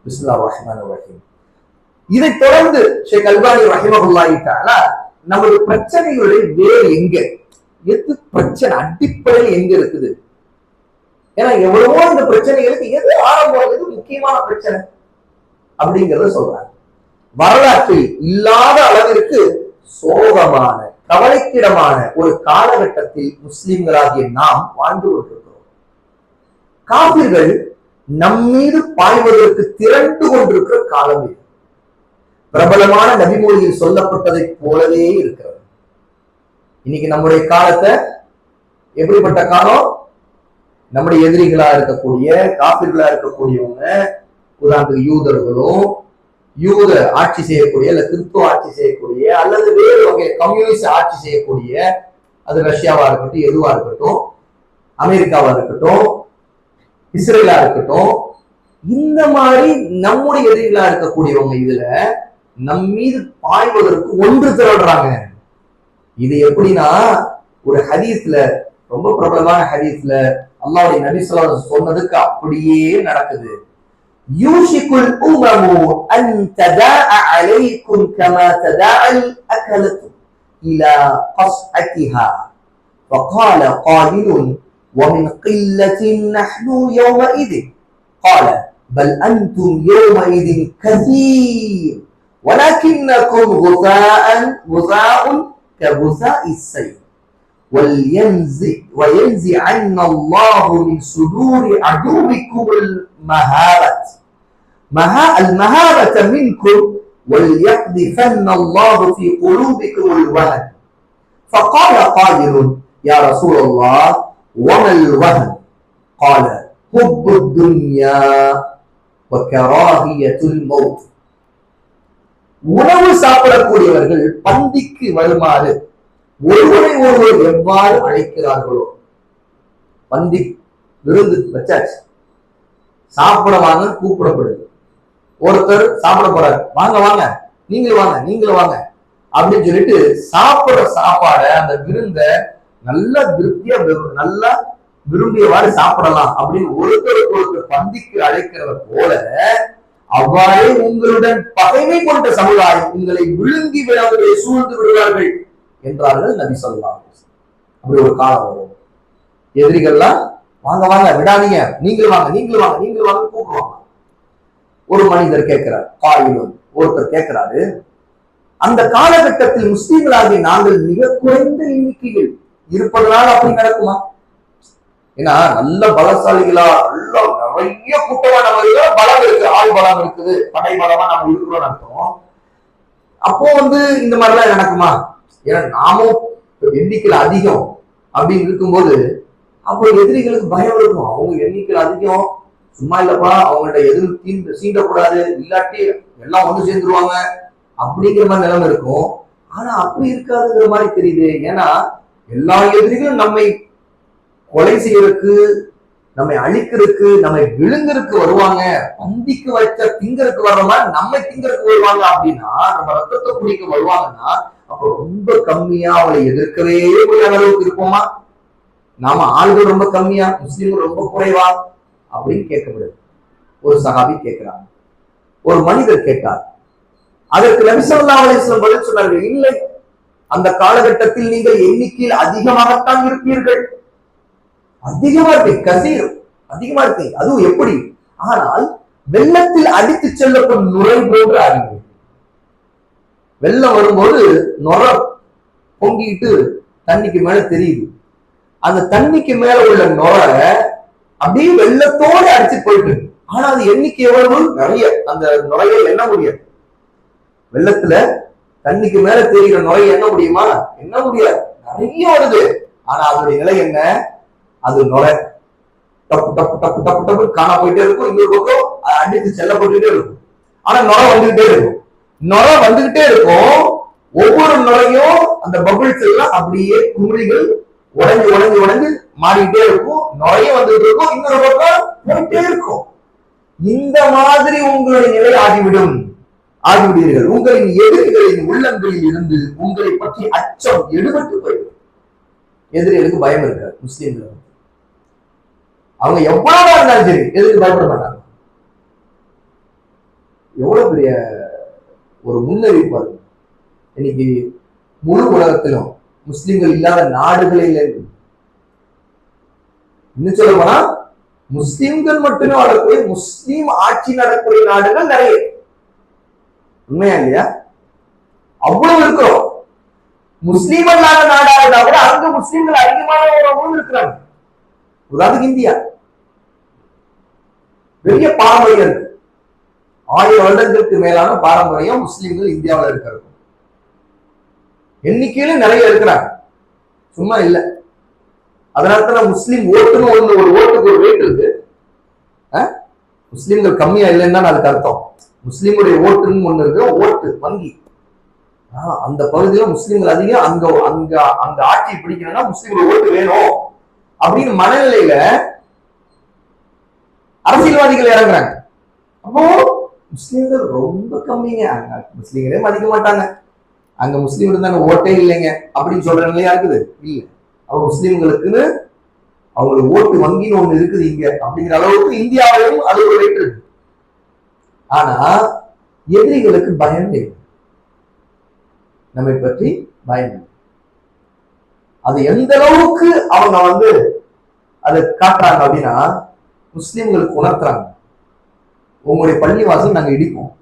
பிஸ்மில்லாஹிர் ரஹ்மானிர் ரஹீம். இதை தொடர்ந்து ஷேக் அல்பானி ரஹிமஹுல்லாஹி தஆலா நமது பிரச்சனைகளுடைய வேறு எங்க, எது பிரச்சனை அடிப்படையில் எங்க இருக்குது, ஏன்னா எவ்வளவோ இந்த பிரச்சனைகளுக்கு எது ஆரம்பம், எது முக்கியமான பிரச்சனை அப்படிங்கறத சொல்றாங்க. வரலாற்றில் இல்லாத அளவிற்கு சோகமான கவலைக்கிடமான ஒரு காலகட்டத்தில் முஸ்லிம்களாகிய நாம் வாழ்ந்து கொண்டிருக்கிறோம். காபிர்கள் நம்மீது பாய்வதற்கு திரண்டு கொண்டிருக்கிற காலம் இது. பிரபலமான நபிமொழியில் சொல்லப்பட்டதை போலவே இருக்கிறது. இன்னைக்கு நம்முடைய காலத்தை எப்படிப்பட்ட காலம், நம்முடைய எதிரிகளா இருக்கக்கூடிய காபிர்களா இருக்கக்கூடியவங்க, உதாரணத்துக்கு யூதர்களும், யூத ஆட்சி செய்யக்கூடிய அல்ல கிறிஸ்துவ ஆட்சி செய்யக்கூடிய அல்லது வேறு வகை கம்யூனிஸ்ட் ஆட்சி செய்யக்கூடிய, அது ரஷ்யாவா இருக்கட்டும், எதுவா இருக்கட்டும், அமெரிக்காவா இருக்கட்டும், இஸ்ரேலா இருக்கட்டும், இந்த மாதிரி நம்முடைய எதிரிகளா இருக்கக்கூடியவங்க இதுல நம் மீது பாய்வதற்கு ஒன்று திரள்றாங்க. இது எப்படின்னா, ஒரு ஹதீஸ்ல, ரொம்ப பிரபலமான ஹதீஸ்ல அல்லாஹ்வுடைய நபி ஸல்லல்லாஹு அலைஹி வஸல்லம் சொன்னதுக்கு அப்படியே நடக்குது. யூஷிகுல் உமமு அன் ததாஅ அலைக்கும் கமா ததாஅல் அகலத்து இலா கஸ்அத்திஹா وقال قائل ومن قلة نحن يومئذ قال بل أنتم يومئذ كثير ولكنكم غثاء كغثاء السيل وينزعن الله من صدور عدوكم المهابة منكم وليقذفن الله في قلوبكم الوهن. فقال قائل يا رسول الله وما الوهن؟ قال حب الدنيا وكراهية الموت. உணவு சாப்பிடக்கூடியவர்கள் பந்திக்கு வருமாறு ஒருவரை ஒருவர் எவ்வாறு அழைக்கிறார்களோ, பந்தி விருந்து வச்சாச்சு, சாப்பிட வாங்க கூப்பிடப்படுது, ஒருத்தர் சாப்பிட போறாரு, வாங்க வாங்க நீங்களும் வாங்க நீங்களும் வாங்க அப்படின்னு சொல்லிட்டு சாப்பிடுற சாப்பாட, அந்த விருந்த நல்லா திருப்தியா நல்லா விரும்பியவாறு சாப்பிடலாம் அப்படின்னு ஒருத்தருக்கு ஒருத்தர் பந்திக்கு அழைக்கிறத போல, அவ்வாறே உங்களுடன் பகைமை கொண்ட சமுதாயம் உங்களை விழுங்கி விடாதவர்களை சூழ்ந்து விடுவார்கள் என்றார்கள் நபி ஸல்லல்லாஹு அலைஹி வஸல்லம். அப்படி ஒரு காலம் வரும், எதிரிகள்லாம் வாங்க வாங்க விடாதீங்க, நீங்களும் வாங்க நீங்களும் வாங்க நீங்களும் வாங்க கூப்பிடுவாங்க. ஒரு மனிதர் கேட்கிறார், காயிலும் ஒருத்தர் கேட்கிறாரு, அந்த காலகட்டத்தில் முஸ்லிம்களாகிய நாங்கள் மிக குறைந்த எண்ணிக்கையில் இருப்பதனால அப்படி நடக்குமா? ஏன்னா நல்ல பலசாலிகளா, நல்ல நிறைய கூட்டமா நம்ம பலம் இருக்கு, ஆள் பலம் இருக்குது, படை பலமா நம்ம இருக்கிறோம் அர்த்தம். அப்போ இந்த மாதிரிலாம் நடக்குமா? ஏன்னா நாமும் எண்ணிக்கையில் அதிகம் அப்படின்னு இருக்கும்போது அப்போ எதிரிகளுக்கு பயம் இருக்கும். அவங்க எண்ணிக்கையில் அதிகம், சும்மா இல்லப்பா அவங்கள்ட்ட எதிர்த்து சீண்டக்கூடாது, இல்லாட்டி எல்லாம் ஒண்ணு சேர்ந்துருவாங்க அப்படிங்கிற மாதிரி நிலைமை இருக்கும். ஆனா அப்படி இருக்காதுங்கிற மாதிரி தெரியுது. ஏன்னா எல்லா எதிரிகளும் நம்மை கொலை செய்யறதுக்கு, நம்மை அழிக்கிறதுக்கு, நம்மை விழுங்கறதுக்கு வருவாங்க. பந்திக்கு வச்ச திங்கருக்கு வர்ற மாதிரி நம்மை திங்கருக்கு வருவாங்க அப்படின்னா, நம்ம ரத்தத்தை குடிக்க வருவாங்கன்னா, அப்போ ரொம்ப கம்மியா அவளை எதிர்க்கவே முடியாத அளவுக்கு இருப்போமா? நாம ஆள்கள் ரொம்ப கம்மியா, முஸ்லீம்கள் ரொம்ப குறைவா அப்படின்னு கேட்கப்படுது. ஒரு சஹாபி கேட்கிறாங்க, ஒரு மனிதர் கேட்டார். அதற்கு நபி ஸல்லல்லாஹு அலைஹி வஸல்லம் பதில் சொன்னார்கள், இல்லை, அந்த காலகட்டத்தில் நீங்கள் எண்ணிக்கையில் அதிகமாகத்தான் இருப்பீர்கள், அதிகமா இருக்கு, கசீர் அதிகமா இருக்கு. அதுவும் எப்படி? ஆனால் வெள்ளத்தில் அடித்து செல்லப்படும் நுரை போன்று அறிவு. வெள்ளம் வரும்போது நுரை பொங்கிட்டு தண்ணிக்கு மேல தெரியுது. அந்த தண்ணிக்கு மேல உள்ள நுரை அப்படியே வெள்ளத்தோடு அடிச்சு போயிட்டு, ஆனா அது எண்ணிக்கை எவ்வளவு? நிறைய. அந்த நுரையை எண்ண முடியாது. வெள்ளத்துல தண்ணிக்கு மேல தெரிகிற நுரையை எண்ண முடியுமா? எண்ண முடியாது, நிறைய வருது. ஆனா அதனுடைய நிலை என்ன? அது நுரை டப்பு டப்பு டப்பு டப்பு டப்பு காணா போயிட்டே இருக்கும், இன்னொரு பக்கம் அடித்து செல்லப்பட்டுட்டே இருக்கும். ஆனா நுரை வந்துகிட்டே இருக்கும், நுரை வந்துகிட்டே இருக்கும். ஒவ்வொரு நுரையும் அந்த பபிள்ஸ் எல்லாம் அப்படியே குமிழிகள் உடஞ்சு உடஞ்சு உடஞ்சு மாறிக்கிட்டே இருக்கும், நுரைய வந்துட்டு இருக்கும், இன்னொரு பக்கம் போயிட்டே இருக்கும். இந்த மாதிரி உங்களுடைய நிலை ஆகிவிடுவீர்கள். உங்களின் எதிரிகளின் உள்ளங்களில் இருந்து உங்களை பற்றி அச்சம் எடுபட்டு போயிடும். எதிரிகளுக்கு பயம் இருக்காது. முஸ்லீம்கள் அவங்க எவ்வளவா இருந்தாலும் சரி எதுக்கு பயப்பட மாட்டாங்க. எவ்வளவு பெரிய ஒரு முன்னறிவிப்பு. இன்னைக்கு முழு உலகத்திலும் முஸ்லிம்கள் இல்லாத நாடுகளே இல்லை. இன்னும் சொல்ல போனா முஸ்லிம்கள் மட்டுமே வாழக்கூடிய முஸ்லீம் ஆட்சி நடக்கக்கூடிய நாடுகள் நிறைய. உண்மையா இல்லையா? அவ்வளவு இருக்கிறோம். முஸ்லீம் அல்லாத நாடாக கூட அங்க முஸ்லீம்கள் அதிகமானவர்களும் இருக்கிறாங்க. உதாரணத்துக்கு இந்தியா பெரிய பாரம்பரியம் இருக்கு. 1000 வருடங்களுக்கு மேலான பாரம்பரியம் முஸ்லீம்கள் இந்தியாவில் இருக்கிறது. எண்ணிக்கையில நிறைய இருக்கிறாங்க, சும்மா இல்ல. அதனால முஸ்லீம் ஓட்டுன்னு ஒண்ணு, ஒரு ஓட்டுக்கு ஒரு வெயிட் இருக்கு. முஸ்லீம்கள் கம்மியா இல்லைன்னா அதுக்கு அர்த்தம். முஸ்லீமுடைய ஓட்டுன்னு ஒண்ணு இருக்கு, ஓட்டு வங்கி. அந்த பகுதியில முஸ்லீம்கள் அதிகம். அங்க அங்க அங்க ஆட்சி பிடிக்கணும்னா முஸ்லீம்கள் ஓட்டு வேணும் அப்படின்னு மனநிலையில அரசியல்வாதிகள் இறங்குறாங்க. அப்போ முஸ்லீம்கள் ரொம்ப கம்மிங்க, அங்க முஸ்லீம்களே மதிக்க மாட்டாங்க, அங்க முஸ்லீம் இருந்தாங்க ஓட்டே இல்லைங்க அப்படின்னு சொல்ற நிலையா இருக்குது. இல்ல, அவங்க முஸ்லீம்களுக்குன்னு அவங்களுக்கு ஓட்டு வங்கின்னு ஒண்ணு இருக்குது இங்க அப்படிங்கிற அளவுக்கு இந்தியாவிலும் அது ஒரு ரேட் இருக்கு. ஆனா எதிரிகளுக்கு பயம் இல்லை, நம்மை பற்றி பயம். அது எந்த அளவுக்கு அவங்க அதை காட்டுறாங்க அப்படின்னா, முஸ்லிம்களுக்கு உணர்த்துறாங்க, உங்களுடைய பள்ளிவாசல் நாங்க இடிப்போம்,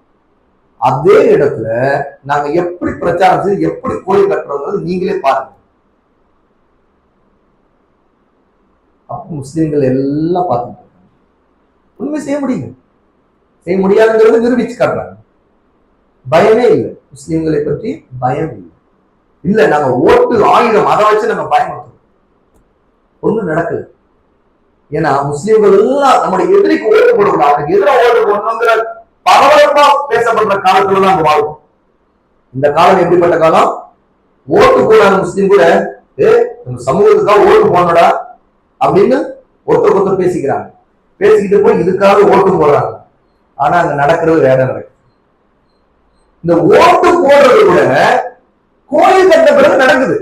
அதே இடத்துல நாங்க எப்படி பிரச்சாரம் செய்து எப்படி கோயில் கட்டுறோங்கிறது நீங்களே பாருங்க. அப்ப முஸ்லிம்கள் எல்லாம் பார்த்துட்டு இருக்காங்க. உண்மை செய்ய முடியுங்க, செய்ய முடியாதுங்கிறது நிரூபிச்சு காட்டுறாங்க. பயமே இல்லை, முஸ்லிம்களை பற்றி பயம் இல்லை. இல்ல நாங்க ஓட்டு 1000 அதை வச்சு நம்ம பயன்படுத்தணும், ஒண்ணும் நடக்கல. ஏன்னா முஸ்லிம்கள் எல்லாம் நம்முடைய எதிரிக்கு ஓட்டு போடணும், அவனுக்கு எதிராக ஓட்டு போடணுங்கிற பரபரப்பா பேசப்படுற காலத்துலதான் அங்க வாழும். இந்த காலம் எப்படிப்பட்ட காலம்? ஓட்டு போடாத முஸ்லீம் கூட நம்ம சமூகத்துக்காக ஓட்டு போடணும்டா அப்படின்னு ஒருத்தர் பேசிக்கிறாங்க. பேசிக்கிட்டு போய் இதுக்காக ஓட்டு போடுறாங்க. ஆனா அங்க நடக்கிறது வேற நடக்குது. இந்த ஓட்டு போடுறது கூட கோயில் கட்ட பிறகு நடக்குது.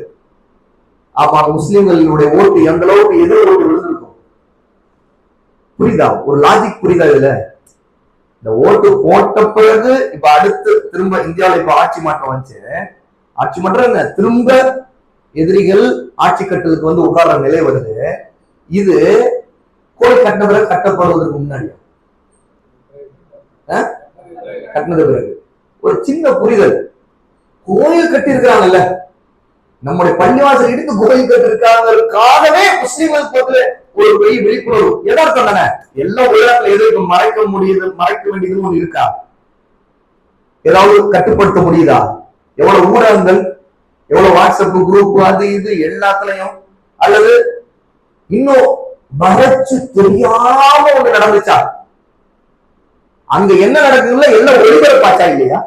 அப்ப முஸ்லிம்களுடைய ஓட்டு எந்த அளவுக்கு எதிர் ஓட்டு விழுந்திருக்கும் புரியுதா? ஒரு லாஜிக் புரியுதா? இதுல இந்த ஓட்டு போட்ட பிறகு இப்ப அடுத்து திரும்ப இந்தியாவில இப்ப ஆட்சி மாற்றம் வந்துச்சு. ஆட்சி மாற்றம் திரும்ப எதிரிகள் ஆட்சி கட்டுறதுக்கு உட்கார்ற நிலை வருது. இது கோயில் கட்டின பிறகு கட்டப்படுவதற்கு முன்னாடி கட்டினது பிறகு ஒரு சின்ன புரிதல். கோயில் கட்டி இருக்கிறாங்கல்ல, நம்முடைய பள்ளிவாசல் இடித்து கோயில் கட்டி இருக்காங்கிறதுக்காகவே முஸ்லீம்களுக்கு ஒரு பெரிய விழிப்புணர்வு. எதார்த்தம் தானே? எல்லா உலகத்துல எதுக்கு மறைக்க முடியுது, மறைக்க வேண்டியது ஒண்ணு இருக்கா? ஏதாவது கட்டுப்படுத்த முடியுதா? எவ்வளவு ஊடகங்கள், எவ்வளவு வாட்ஸ்அப் குரூப், அது இது எல்லாத்துலயும், அல்லது இன்னும் மறைச்சு தெரியாம ஒண்ணு நடந்துச்சா? அங்க என்ன நடக்குதுல எல்லாம் ஒளிபரப்பாச்சா இல்லையா?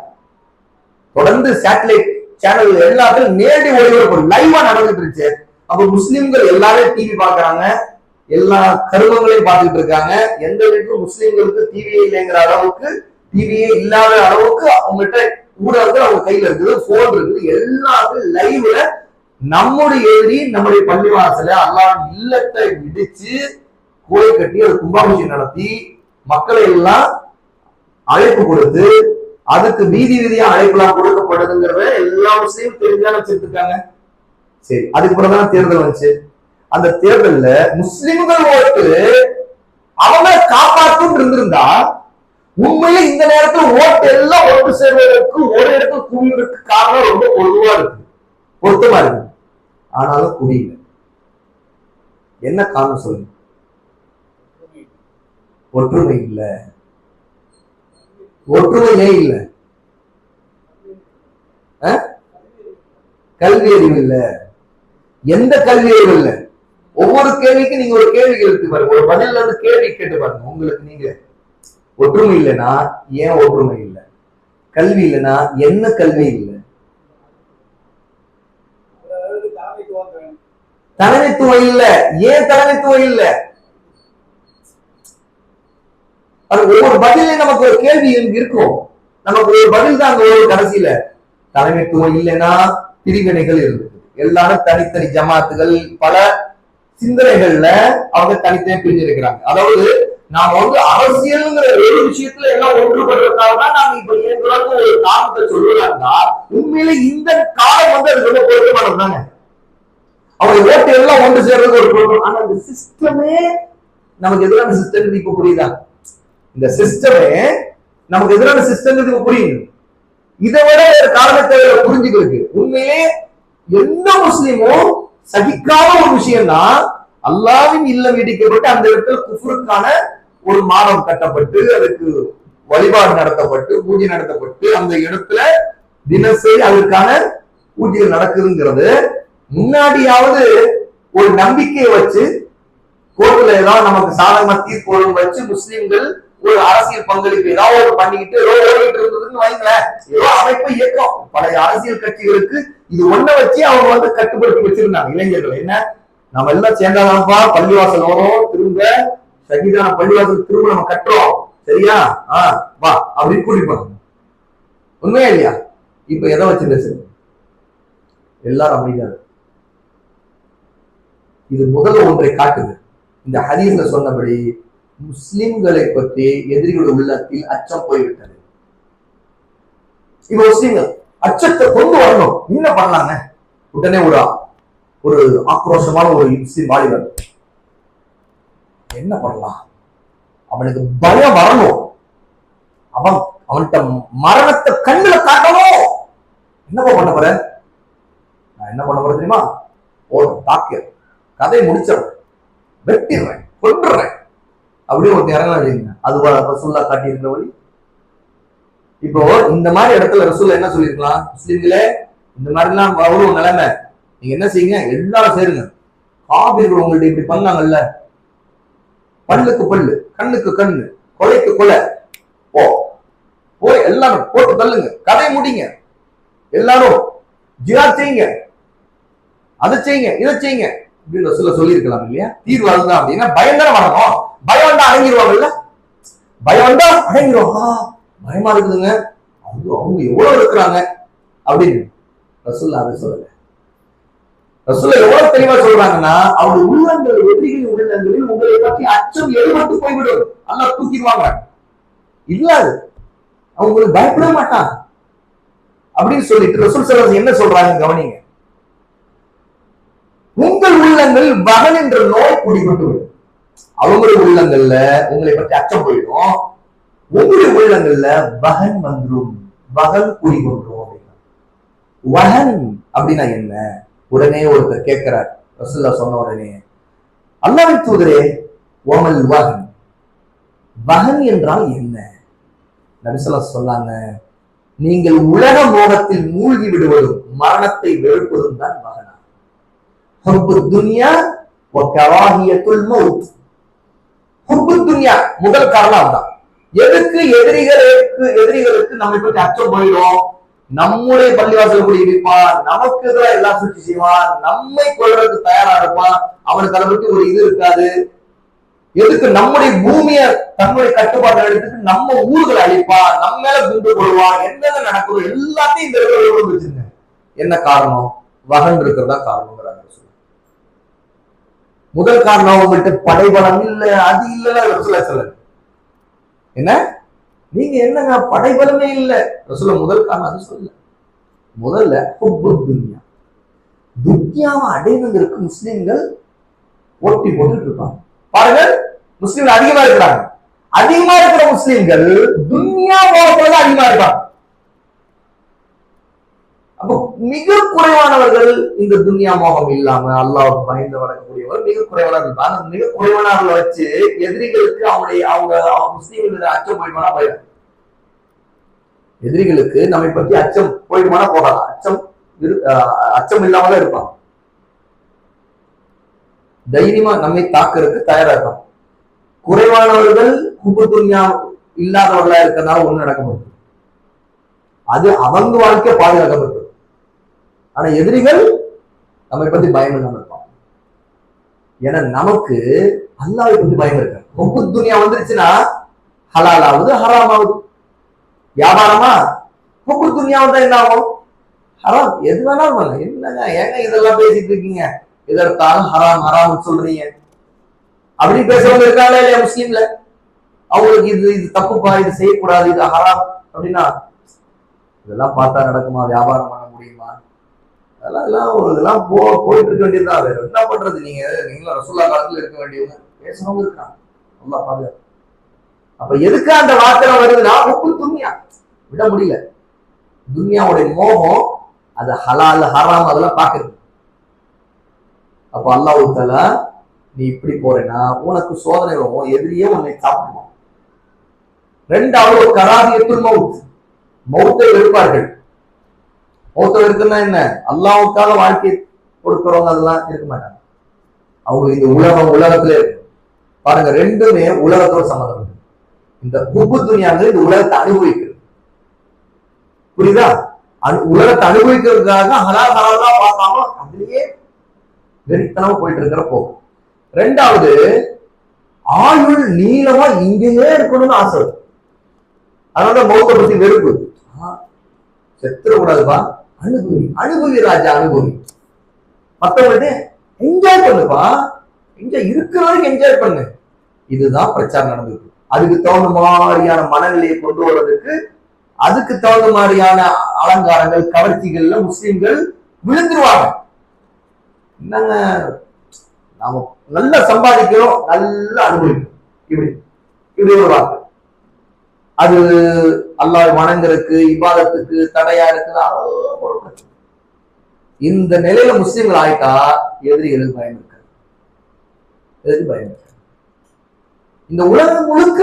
தொடர்ந்து சேட்டலைட் சேனல் எல்லாத்துலயும் நேரடி ஒளிபரப்பு லைவா நடந்துட்டு இருந்துச்சு. அப்ப முஸ்லிம்கள் எல்லாரும் டிவி பாக்குறாங்க, எல்லா கருமங்களையும் பார்த்துட்டு இருக்காங்க. எந்த வீட்டுக்கும் முஸ்லிம்களுக்கு டிவியே இல்லைங்கிற அளவுக்கு, டிவியே இல்லாத அளவுக்கு அவங்ககிட்ட ஊடகங்கள் அவங்க கையில இருக்குது, போன் இருக்குது, எல்லாத்துக்கும் லைவ்ல நம்முடைய எதிரி நம்முடைய பள்ளிவாசல அல்லாஹ் இல்லத்தை இடிச்சு கோயில் கட்டி அது கும்பாபிஷேகம் நடத்தி மக்களை எல்லாம் அழைப்பு கொடுத்து அதுக்கு வீதி வீதியா அழைப்புலாம் கொடுக்கப்படுதுங்கிறத எல்லா முஸ்லீமும் தெரிஞ்சுதான் வச்சிட்டு இருக்காங்க. சரி, அதுக்கு பிறகுதான் தேர்தல் வந்துச்சு. அந்த தேர்தல்ல முஸ்லிம்கள் ஓட்டு அவங்க காப்பாற்றும் இருந்திருந்தா உண்மையில இந்த நேரத்தில் ஓட்டு எல்லாம் ஒன்று சேர்வதற்கு ஒரு இடத்துல குவிவதற்கு காரணம் ரொம்ப பொதுவா இருக்கு, பொருத்தமா இருக்கு. ஆனாலும் குவியல. என்ன காரணம் சொல்லுங்க? ஒற்றுமை இல்ல, ஒற்றுமையே இல்ல, கல்வி அறிவு இல்ல, எந்த கல்வி அறிவு இல்ல. ஒவ்வொரு கேள்விக்கு நீங்க ஒரு கேள்வி கேட்டு பாருங்க, ஒரு பதில் வந்து கேள்வி கேட்டு பாருங்க. உங்களுக்கு நீங்க ஒற்றுமை இல்லைன்னா ஏன் ஒற்றுமை இல்லை? கல்வி இல்லைன்னா என்ன கல்வி இல்லை? தலைமைத்துவம் இல்ல, ஏன் தலைமைத்துவம் இல்ல? ஒவ்வொரு பதிலையும் நமக்கு ஒரு கேள்வி இருக்கும், நமக்கு ஒரு பதில் தான் அங்க ஒரு கடைசியில. தலைமைத்துவம் இல்லைன்னா பிரிவினைகள் இருந்தது, எல்லாரும் தனித்தனி ஜமாத்துகள், பல சிந்தனைகள்ல அவங்க தனித்தனி பிரிஞ்சிருக்கிறாங்க. அதாவது நாம அரசியல்ங்கிற ஒரு விஷயத்துல எல்லாம் ஒன்றுபடுறதுக்காக தான் நாம இப்ப ஏற்கனவே ஒரு காரணத்தை சொல்லுறாங்க. உண்மையில இந்த காலம் அது ரொம்ப பொருத்தமானது தானே. அவங்க ஓட்டு எல்லாம் ஒன்று சேர்றது ஒரு பொருத்தம். ஆனா இந்த சிஸ்டமே நமக்கு எதிரான சிஸ்டம். இப்ப புரியுதா? இந்த சிஸ்டமே நமக்கு எதிரான சிஸ்டம் இப்ப புரியுது. இதை விட ஒரு காரணத்தை புரிஞ்சுக்கிறது உண்மையிலே எந்த முஸ்லீமும் சகிக்காத ஒரு விஷயம்னா, அல்லாஹ்வின் இல்லம் இடிக்கப்பட்டு அந்த இடத்துல குஃப்ருக்கான ஒரு மாடம் கட்டப்பட்டு அதுக்கு வழிபாடு நடத்தப்பட்டு பூஜை நடத்தப்பட்டு அந்த இடத்துல தினசரி அதற்கான பூஜைகள் நடக்குதுங்கிறது முன்னாடியாவது ஒரு நம்பிக்கையை வச்சு கோர்ட்ல ஏதாவது நமக்கு சாதகமா தீர்ப்பு வச்சு முஸ்லிம்கள் ஒரு அரசியல் பங்களிப்பு ஏதாவது ஒரு பண்ணிக்கிட்டு ஏதோ ஓடிட்டு இருந்ததுன்னு வைங்களேன். ஏதோ அமைப்பு இயக்கம் பழைய அரசியல் கட்சிகளுக்கு இது ஒண்ண வச்சு அவங்க கட்டுப்படுத்தி வச்சிருந்தாங்க இளைஞர்கள். என்ன, நம்ம எல்லாம் சேர்ந்தாதான்ப்பா பள்ளிவாசல் வரும், திரும்ப ஷஹீதான பள்ளிவாசல் திரும்ப நம்ம கட்டுறோம், சரியா வா அப்படின்னு கூட்டிப்பாங்க. உண்மையா இல்லையா? இப்ப எதை வச்சு பேசுறது? எல்லாரும் அமைதியாக. இது முதல் ஒன்றை காட்டுது. இந்த ஹதீஸ்ல சொன்னபடி முஸ்லிம்களை பற்றி எதிரிகள் உள்ளத்தில் அச்சம் போய்விட்டது. இப்ப முஸ்லிம்கள் அச்சத்தை கொண்டு வரணும். என்ன பண்ணலாங்க? உடனே ஒரு ஆக்ரோஷமான ஒரு முஸ்லிம் வாலிபர் என்ன பண்ணலாம்? அவனுக்கு பயம் வரணும். அவன்கிட்ட மரணத்தை கண்ணுல காட்டணும். என்னப்பா பண்ண போற? நான் என்ன பண்ண போறேன் தெரியுமா? தாக்க கதையை முடிச்சிடறேன், வெட்டிடுறேன், கொண்டுறேன் அப்படியே ஒருத்தர் இறங்கலாம். அது ரசூலுல்லாஹ் காட்டியிருக்கிற வழி. இப்போ இந்த மாதிரி இடத்துல ரசூலுல்லாஹ் என்ன சொல்லியிருக்கலாம்? முஸ்லிம்களே, இந்த மாதிரி எல்லாம் வரும் நிலைமை, நீங்க என்ன செய்யுங்க, எல்லாரும் சேருங்க. காபிர்கள் உங்கள்ட்ட இப்படி பண்ணாங்கல்ல, பல்லுக்கு பல்லு, கண்ணுக்கு கண்ணு, கொலைக்கு கொலை, போய் எல்லாரும் போட்டு தள்ளுங்க, கதை முடிங்க, எல்லாரும் ஜிஹாத் செய்யுங்க, அதை செய்யுங்க, இதை செய்யுங்க அப்படின்னு ரசூலுல்லாஹ் சொல்லியிருக்கலாம் இல்லையா? தீர்வு அதுதான். அப்படின்னா பயம் தானே வரணும். பயம் வந்தா அடங்கிடுவாங்கல்ல. பயம் வந்தா அடங்கிடுவாங்க. பயமா இருக்குதுங்க, அவங்க எவ்வளவு இருக்கிறாங்க அப்படின்னு ரசூலுல்லாஹ் அதை சொல்லல. ரசூலுல்லாஹ் எவ்வளவு தெளிவா சொல்றாங்கன்னா, அவங்க உள்ளங்கள் எதிரிகளின் உள்ளங்களில் உங்களை பற்றி அச்சம் எழுபட்டு போய்விடும், அல்லாஹ் தூக்கிடுவாங்க. இல்லாது அவங்களுக்கு பயப்பட மாட்டாங்க அப்படின்னு சொல்லிட்டு ரசூல் ஸல்லல்லாஹு என்ன சொல்றாங்க கவனிங்க. உங்கள் உள்ளங்கள் வகன் என்ற நோய் குடிபட்டு விடும். அவங்களுடைய உள்ளங்கள்ல உங்களை பற்றி அச்சம் போயிடும். உங்களுடைய உள்ளங்கள்ல வகன் வந்துடும், வகன் குடிகொண்டுரும். வகன் அப்படின்னா என்ன? உடனே ஒருத்தர் கேட்கிறார். ரசூலுல்லாஹ் சொன்ன உடனே, அல்லாஹ்வின் தூதரே, வமல் வகன், வகன் என்றால் என்ன? நபி ஸல்லல்லாஹு சொன்னாங்க, நீங்கள் உலக மோகத்தில் மூழ்கி விடுவதும் மரணத்தை வெறுப்பதும் தான் வகனா. ஹுப்பு துன்யா வ கராஹியத்துல் மௌத். ஹுப்பு துன்யா முதல் காரணம் தான். எதுக்கு? எதிரிகளுக்கு நம்மை பற்றி அச்சம் போயிடும். நம்முடைய பள்ளிவாசல் கூட இருப்பான், நமக்கு எதிராக எல்லாம் சூழ்ச்சி செய்வான், நம்மை கொள்றதுக்கு தயாரா இருப்பான். அவனுக்கு அதை பற்றி ஒரு இது இருக்காது. எதுக்கு? நம்முடைய பூமியை தன்னுடைய கட்டுப்பாடு எடுத்துட்டு நம்ம ஊர்களை அழிப்பான், நம்ம மேல குண்டு போடுவான், என்னென்ன நடக்கும் எல்லாத்தையும் இந்த இடத்துல வச்சிருங்க. என்ன காரணம்? வகன் இருக்கிறதா காரணம். முதல் காரணம் உங்கள்கிட்ட படைபலம் இல்ல, அது இல்லைன்னா ரசூலுல்லாஹ் சொல்ல என்ன, நீங்க என்னங்க படைபலமே இல்ல ரசூலுல்லாஹ் முதல் காரணம் அது சொல்ல. முதல்ல ஹுப்பு துன்யா, துன்யாவை அடைவதற்கு முஸ்லிம்கள் போட்டி போட்டு இருப்பாங்க. பாருங்க, முஸ்லிம்கள் அதிகமா இருக்கிறாங்க. அதிகமா இருக்கிற முஸ்லிம்கள் துன்யா மோகத்துல அதிகமா இருப்பாங்க. அப்போ மிக குறைவானவர்கள் இந்த துன்யா மோகம் இல்லாம அல்லாஹ்வுக்கு பயந்து வணங்கக்கூடியவர்கள் மிக குறைவானவர்கள். ஆனா மிக குறைவானவர்களை வச்சு எதிரிகளுக்கு அவங்க முஸ்லீம்கள் அச்சம் போயிடுமானா பயம். எதிரிகளுக்கு நம்மை பற்றி அச்சம் போயிடுமானா போகலாம். அச்சம் இல்லாமல இருப்பாங்க. தைரியமா நம்மை தாக்குறதுக்கு தயாரா இருப்பாங்க. குறைவானவர்கள் ஹுப்பு துன்யா இல்லாதவர்களா இருக்கிறதுனால ஒண்ணு நடக்க முடியும். அது அவங்க வாழ்க்கை பாதுகாக்கப்பட்டது. ஆனா எதிரிகள் நம்மை பத்தி பயம் இல்லாம இருப்பாங்க. ஏன்னா நமக்கு அல்லாஹ்வை பத்தி பயம் இருக்கு. ஹுப்பு துன்யா வந்துருச்சுன்னா ஹலால் ஆகுது, ஹராம் ஆகுது. வியாபாரமா ஹுப்பு துன்யா வந்தா என்ன ஆகும்? ஹராம். எது வேணாலும் என்னங்க, ஏங்க இதெல்லாம் பேசிட்டு இருக்கீங்க, இதற்காக ஹராம் ஹராம் சொல்றீங்க அப்படி பேசுறவங்க இருக்காங்களா இல்லையா முஸ்லீம்ல? அவங்களுக்கு இது இது தப்புப்பா, இது செய்யக்கூடாது, இது ஹராம் அப்படின்னா இதெல்லாம் பார்த்தா நடக்குமா? வியாபாரம் பண்ண முடியுமா? இதெல்லாம் போயிட்டு இருக்க வேண்டியதுதான். வேற என்ன பண்றது? நீங்களும் ரசூல்லா காலத்துல இருக்க வேண்டியவங்க, பேசணும் இருக்காங்க. நல்லா பாருங்க. அப்ப எதுக்கு அந்த வார்த்தை வருதுன்னா, துன்யா விட முடியல. துன்யாவுடைய மோகம், அது ஹலால் ஹராம் அதெல்லாம் பாக்குறது. அப்ப அல்லாஹ் தஆலா நீ இப்படி போறேன்னா உனக்கு சோதனை வரும், எதிரியே உன்னை சாப்பிடுவோம். ரெண்டாவது கராஹியத்துல் மௌத், மௌத்தை வெறுப்பார்கள். மௌத்தை இருக்குன்னா என்ன? அல்லாஹ்வுக்காக வாழ்க்கை கொடுக்கிறவங்க அதெல்லாம் இருக்க மாட்டாங்க. அவங்க இந்த உலகத்துல இருக்கு பாருங்க, ரெண்டுமே உலகத்தோட சம்பந்தம். இந்த குப்பு துணியாங்க இந்த உலகத்தை அனுபவிக்கிறது, புரியுதா? உலகத்தை அனுபவிக்கிறதுக்காக ஹலால் ஹலாலா பார்க்காம அதுலயே வெறித்தனமா போயிட்டு இருக்கிற போகும். ரெண்டாவது ஆயுள் நீளமா இங்கேயே இருக்கணும்னு ஆசை. அதனால மௌத்தை பத்தி வெறுப்பு. செத்துற கூடாதுப்பா, அனுபவி அனுபவி ராஜா அனுபவி. மத்தவங்கள்ட்ட என்ஜாய் பண்ணுப்பா, என்ஜாய் இருக்கிற வரைக்கும் என்ஜாய் பண்ணு. இதுதான் பிரச்சாரம் நடந்தது. அதுக்கு தகுந்த மாதிரியான மனநிலையை கொண்டு வர்றதுக்கு, அதுக்கு தகுந்த மாதிரியான அலங்காரங்கள் கவர்ச்சிகள்ல முஸ்லிம்கள் விழுந்துருவாங்க. என்னங்க, நாம நல்லா சம்பாதிக்கிறோம், நல்லா அனுபவிக்கிறோம், இப்படி இப்படி ஒரு வார்த்தை. அது அல்லாஹ் வணங்குறதுக்கு இபாதத்துக்கு தடையா இருக்குது. இந்த நிலையில முஸ்லிம்கள் ஆயிட்டா எதிரிகளுக்கு பயம் இருக்காது. எதிரி பயம் இருக்காது. இந்த உலகம் முழுக்க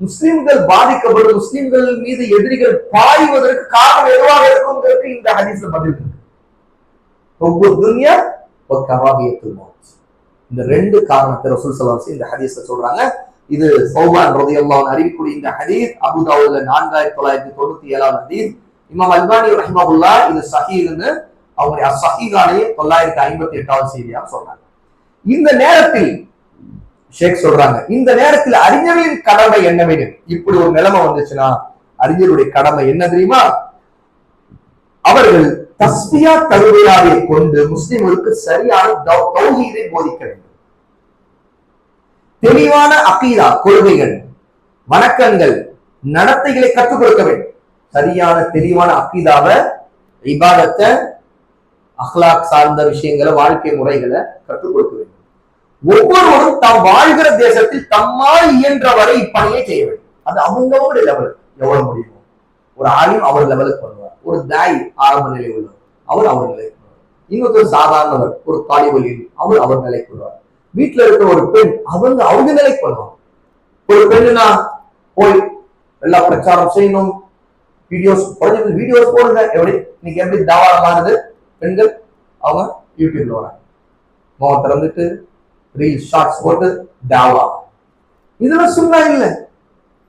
முஸ்லிம்கள் பாதிக்கப்படும், முஸ்லிம்கள் மீது எதிரிகள் பாய்வதற்கு காரணம் எதுவாக இருக்கும் இந்த ஹதீஸ்ல பதில் இருக்கு. இந்த ரெண்டு காரணத்தை ரசூல் ஸல்லல்லாஹு அலைஹி வஸல்லம் இந்த ஹதீஸ்ல சொல்றாங்க. இது சௌபான் ரலியல்லாஹு அன்ஹு அறிவிக்கூடிய இந்த ஹதீஸ் அபூ தாவூத்ல 4997வது ஹதீஸ். இமாம் அல்பானி ரஹ்மஹுல்லாஹ் இது ஸஹீஹ்னு அவருடைய ஸஹீஹானே 958வது செய்தியாக சொல்றாங்க. இந்த நேரத்தில் ஷேக் சொல்றாங்க, இந்த நேரத்தில் அறிஞர்களின் கடமை என்னவெனில், இப்படி ஒரு நிலைமை வந்துச்சுன்னா அறிஞருடைய கடமை என்ன தெரியுமா? அவர்கள் தஸ்பியா தல்பியாவை கொண்டு முஸ்லிம்களுக்கு சரியான தௌஹீதை போதிக்க வேண்டும். தெளிவான அகீதா கொள்கைகள், வணக்கங்கள், நடத்தைகளை கற்றுக் கொடுக்க வேண்டும். சரியான தெளிவான அகீதாவை, இபாதத்தை, அஹ்லாக் சார்ந்த விஷயங்களை, வாழ்க்கை முறைகளை கற்றுக் கொடுக்க வேண்டும். ஒவ்வொருவரும் தாம் வாழ்கிற தேசத்தில் தம்மால் இயன்ற வரை இப்பணியை செய்ய வேண்டும். அது அவங்களுடைய லெவலுக்கு எவ்வளவு முடியுமோ. ஒரு ஆலிம் அவர் லெவலுக்கு பண்ணுவார், ஒரு தாய் ஆரம்ப நிலை உள்ளவர் அவர் நிலைக்கு வருவார், இன்னொருத்தர் சாதாரணவர் ஒரு தாலிபலியில் அவர் நிலைக்கு வருவார், வீட்டுல இருக்கிற ஒரு பெண் அவங்க நிலைக்கு பண்ணுவாங்க. ஒரு பெண்ணுனா போய் எல்லா பிரச்சாரம் செய்யணும், வீடியோஸ் போடுங்க. இன்னைக்கு எப்படி தாவா மாறுது, பெண்கள் அவங்க யூடியூப்ல வராங்க, முகம் திறந்துட்டு ரீல் ஷார்ட்ஸ் போட்டு தாவா. இதெல்லாம் சும்மா இல்ல.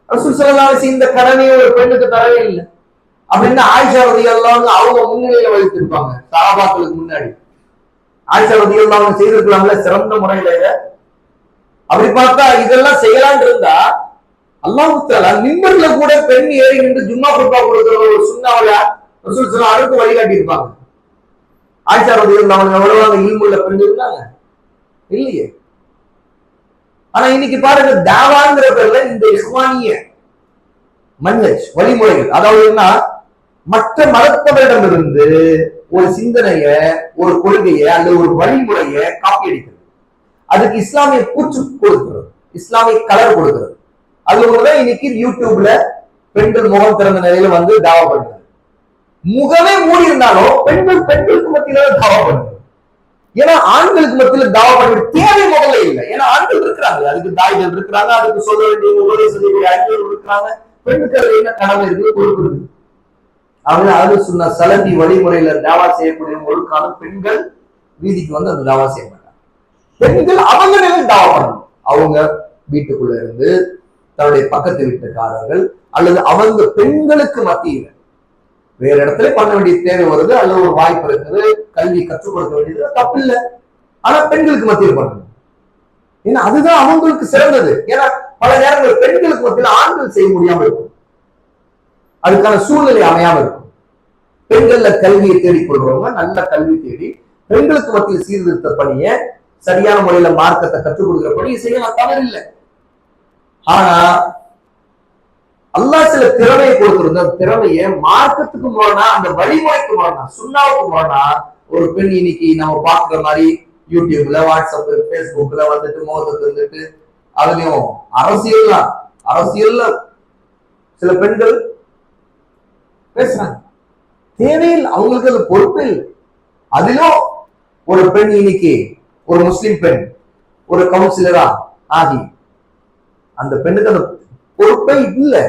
ரசூல் ஸல்லல்லாஹு அலைஹி வஸல்லம் இந்த கடமையை ஒரு பெண்ணுக்கு தரவே இல்லை. அப்படின்னு ஆயிஷா ரலியல்லாஹு அன்ஹா அவங்க முன்னிலையில வைத்திருப்பாங்க சஹாபாக்களுக்கு முன்னாடி. ஆயிஷா ரலியல்லாஹு அன்ஹா செய்திருக்கலாம்ல சிறந்த முறையில. அப்படி பார்த்தா இதெல்லாம் செய்யலாம்னு இருந்தா அல்லாஹ் தஆலா மிம்பர்ல கூட பெண் ஏறி நின்று ஜும்மா குத்பா கொடுக்கிற ஒரு சுன்னாவல ரசூல் ஸல்லல்லாஹு அலைஹி வஸல்லம் வழிகாட்டி இருப்பாங்க. ஆயிஷா ரலியல்லாஹு அன்ஹா எவ்வளவு இல்முள்ள பெண் இருந்தாங்க இல்லையே. ஆனா இன்னைக்கு பாருங்க, தாவாங்கிற பேர்ல இந்த இஸ்லாமிய மன்ஹஜ் வழிமுறைகள், அதாவது என்ன, மற்ற மதத்தவரிடமிருந்து ஒரு சிந்தனைய, ஒரு கொள்கைய அல்லது ஒரு வழிமுறைய காப்பி அடிக்கிறது. அதுக்கு இஸ்லாமிய பூச்சு கொடுக்கிறது, இஸ்லாமிய கலர் கொடுக்கிறது. அது ஒண்ணுதான் இன்னைக்கு யூடியூப்ல பெண்கள் முகம் திறந்த நிலையில வந்து தாவா பண்ணுறது. முகமே மூடி இருந்தாலும் பெண்களுக்கு மத்தியில தாவா பண்ணுறது. ஏன்னா ஆண்களுக்கு மத்தியில தாவா பண்ண தேவை முதல்ல இல்லை. ஏன்னா ஆண்கள் இருக்கிறாங்க, அதுக்கு தாய்கள் இருக்கிறாங்க, அதுக்கு சொல்ல வேண்டிய உபதேச அறிஞர்கள் இருக்கிறாங்க. பெண்ணுக்கு அது என்ன கடமை இருக்குது, பொறுப்பு இருக்கு. அவங்க அது சொன்ன சலபி வழிமுறையில தாவா செய்யக்கூடிய ஒரு காலம் பெண்கள் வீதிக்கு வந்து அந்த தாவா செய்ய மாட்டாங்க. பெண்கள் அவங்க நிலையில் தாவா பண்ணணும். அவங்க வீட்டுக்குள்ள இருந்து தன்னுடைய பக்கத்து வீட்டுக்காரர்கள் அல்லது அவங்க பெண்களுக்கு மத்தியில வேற இடத்துல பண்ண வேண்டிய தேவை வருது, அல்லது ஒரு வாய்ப்பு இருக்குது, கல்வி கற்றுக் கொடுக்க வேண்டியது தப்பு இல்லை. ஆனா பெண்களுக்கு மத்தியில் பண்ணணும். ஏன்னா அதுதான் அவங்களுக்கு சிறந்தது. ஏன்னா பல நேரங்கள் பெண்களுக்கு மத்தியில் ஆண்கள் செய்ய முடியாம இருக்கும், அதுக்கான சூழ்நிலை அமையாம இருக்கும். பெண்கள்ல கல்வியை தேடிக்கொள்றவங்க நல்ல கல்வி தேடி பெண்களுக்கு மத்தியில் சீர்திருத்த பணிய, சரியான முறையில மார்க்கத்தை கற்றுக் கொடுக்கிற பணியை செய்யலாம், தவறு இல்லை. ஆனா அல்லாஹ் சில திறமையை கொடுத்திருந்த அந்த திறமையை மார்க்கத்துக்கு முரணா, அந்த வழிமுறைக்கு முரணா, சுண்ணாவுக்கு முரணா ஒரு பெண் இன்னைக்கு நம்ம பாக்குற மாதிரி யூடியூப்ல, வாட்ஸ்அப், பேஸ்புக்ல வந்துட்டு மோதத்துக்கு வந்துட்டு அதுலயும் அரசியல்ல சில பெண்கள் பேசுறாங்க. தேவையில்லை, அவங்களுக்கு அது பொறுப்பே இல்லை. அதிலும் ஒரு பெண் இன்னைக்கு ஒரு முஸ்லிம் பெண் ஒரு கவுன்சிலரா ஆகி அந்த பெண்ணுக்கு அந்த பொறுப்பே இல்லை.